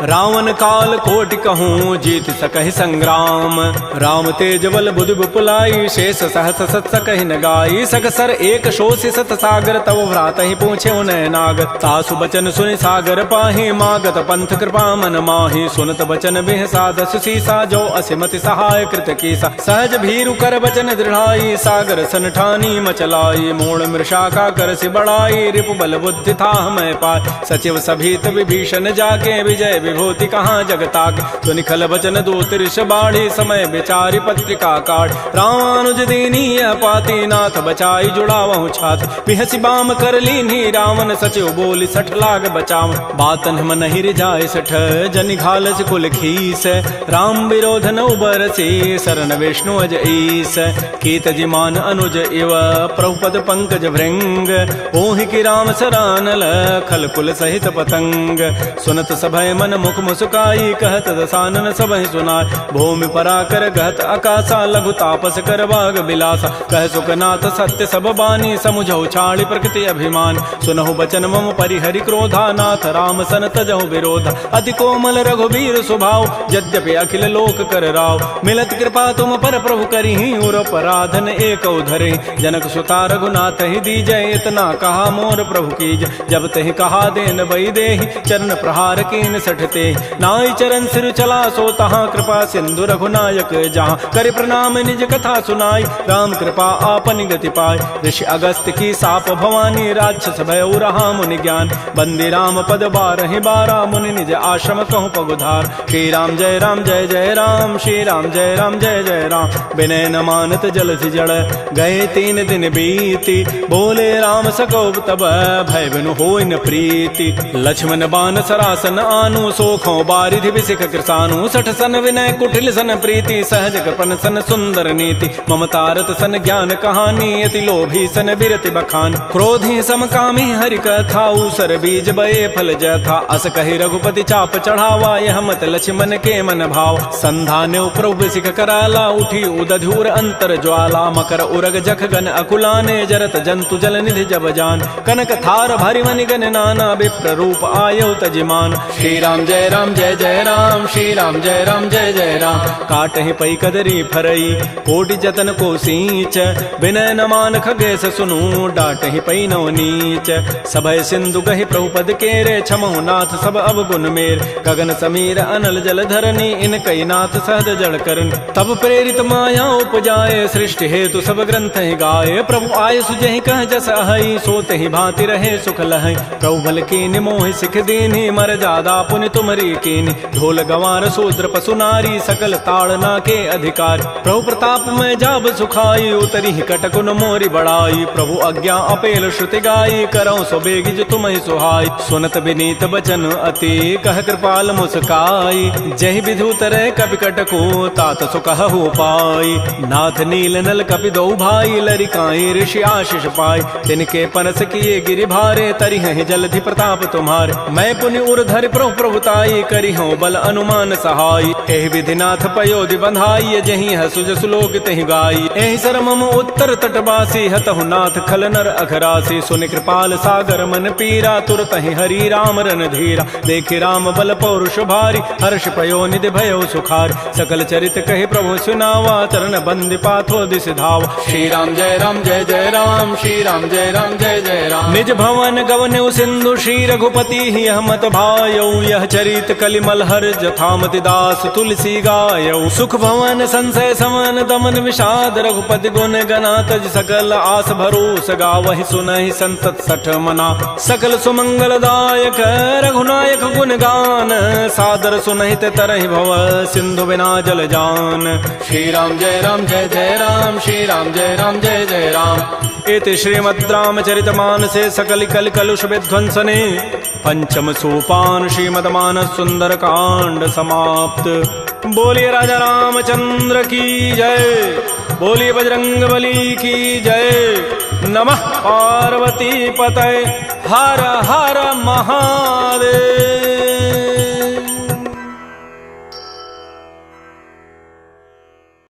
रावण काल कोटि कहूँ जीत सकहि संग्राम। राम तेज बल बुधि विपुलाई। शेष सहस सत सकहि न गाई। सकसर एक शोषि सत सागर। तव भ्रात ही पूछे उनय नाग। तासु बचन सुनि सागर पाहि। मागत पंथ कृपा मन माहि। सुनत बचन बिहसा 10 सीसा। जो असिमति सहाय कृत कीसा। सहज भीरु कर बचन दृढ़ाई। सागर सन ठानी मचलाई। मोड़ मृषा का कर सि बढ़ाई। रिपु बल बुद्धि था मैं पाय। सचिव सभीत विभीषण जाके। विजय विभूति कहाँ जगताक। तो निखल वचन दूत ऋष बाढ़ी समय विचारी पत्रिका काट। रामानुज दीनी पाती नाथ बचाई जुड़ावहु छात। बिहसी बाम कर लीनी रावण सचिव बोली सठ लाग बचाव। बातन हम नहीं रिजाय सठ जनि घालस कुल खीस। राम विरोध न उबरसी शरण विष्णु अज ईस। कीत जिमान अनुज इव प्रभुपद पंकज भृंग। ओहि की राम सरानल खल कुल सहित पतंग। सुनत सभय मन मुख मुस्काई कहत दसानन सबहि सुनाय। भूमि पराकर गहत आकाशा लघु तापस कर बाग बिलासा। कह सुखनाथ सत्य सब बानी समुझौ छाड़ी प्रकृति अभिमान। सुनहु बचन मम परिहरि क्रोधा नाथ राम सन तजहु विरोधा। अति कोमल रघुबीर स्वभाव यद्यपि अखिल लोक कर राव। मिलत कृपा तुम पर प्रभु करिहि उर पराधन एक धरे। जनक सुता रघुनाथ ही दीजय इतना कहा मोर प्रभु कीज। जब तहि कहा देन बई देहि चरण प्रहार कीन सठते। नाई चरण सिर चला सो तहाँ कृपा सिंधु रघुनायक जहाँ। कर प्रणाम निज कथा सुनाई राम कृपा आपन गति पाय। ऋषि अगस्त की साप भवानी राक्षस भय रहा मुनि ज्ञान। बंदी राम पद बारहि बारा मुनि निज आश्रम कहूँ पगुधार। श्री राम जय राम श्री राम जय जय राम। विनय न मानत जलधि जड़ गए 3 दिन बीती। बोले राम सकोप तब भय बिनु होय न प्रीति। लक्ष्मण बान सरासन आनु सोखों बारिधि विसिख कृसानु। सठ सन विनय कुटिल सन प्रीति सहज कृपन सन सुंदर नीति। ममतारत सन ज्ञान कहानी अति लोभी सन बिरति बखान। क्रोधी समकामी हरि कथा ऊसर बीज बये फल जथा। अस कहि रघुपति चाप चढ़ावा यह मत लक्ष्मण के मन भाव। संधाने प्रभु सिख कराला उठी उदधूर अंतर ज्वाला। मकर उरग जख गन अकुलाने जरत जंतु जल निधि जब जान। कनक थार भरि मनि गन नाना विप्र रूप आयौ तजिमान। श्री राम जय राम श्री राम जय जय राम। काटहि पै कदरी फरई कोटि जतन को सींच। विनय न मान खगेश सुनु डाटहि पै नव नीच। सभय सिंधु गहि प्रभुपद केरे छमहु नाथ सब अवगुण मेर। गगन समीर अनल जल धरनी इन कई नाथ सहज जड़ करन। तब प्रेरित माया उपजाए सृष्टि हेतु सब ग्रंथ ही गाये। प्रभु आय सुजहि कह जस अहै सोते ही भांति रहे सुख लहै। प्रभु भल कीनि मोहि सिख दीन्हि मर जादा पुनि तुमरी कीनि। ढोल गंवार शूद्र पशु नारी सकल ताड़ना के अधिकार। प्रभु प्रताप में जाब सुखाई उतरी कटकुन मोरी बड़ाई। प्रभु आज्ञा अपेल श्रुति गाई करौ सो बेगिज तुम ही सुहाई। सुनत विनीत बचन अति कह कृपाल मुस्काई। जहि विधु तरह कपि कटको तात सुकहु पाई। नाथ नील नल कपि दो भाई लरिकाई ऋषि आशीष पाई। तिनके परस किए गिरि भारे तरि हैं जलधि प्रताप तुम्हारे। मैं पुनि उर धरि प्रभुताई करि हूँ बल अनुमान सहाय। एहि विधि नाथ पयोधि बंधाई जहि हसु जसु लोक तहि गाई। एहि सरमम उत्तर तटवासी हतहु नाथ खल नर अघरासी। सुनि कृपाल सागर मन पीरा तुरत ही हरि राम रन धीरा। देखि राम बल पौरुष भारी हर्ष पयो निधि भयो सुखार। सकल चरित कहि प्रभु सुनावा चरण बंदि पाथो दिस धाव। श्री राम जय राम श्री राम जय जय राम। निज भवन गवनु सिंधु श्री रघुपति ही हमत भायौ। यह चरित कलिमल हर जथामति दास तुलसी गायौ। सुख भवन संशय समन दमन विषाद रघुपति गुण गना तज सकल आस भरोस गावहि सुनहि संतत सठ मना। सकल सुमंगल दायक रघुनायक गुण गान सादर सुनहित तरहि भव सिंधु बिना जल जान। श्री राम जय राम श्री राम जय जय राम। इति श्रीमद् रामचरितमानसे सकल कल कलुष विध्वंसने पंचम सोपान श्रीमद् मानस सुंदर कांड समाप्त। बोलिए राजा रामचंद्र की जय। बोलिए बजरंग बली की जय। नमः पार्वती पतये हर हर महादेव।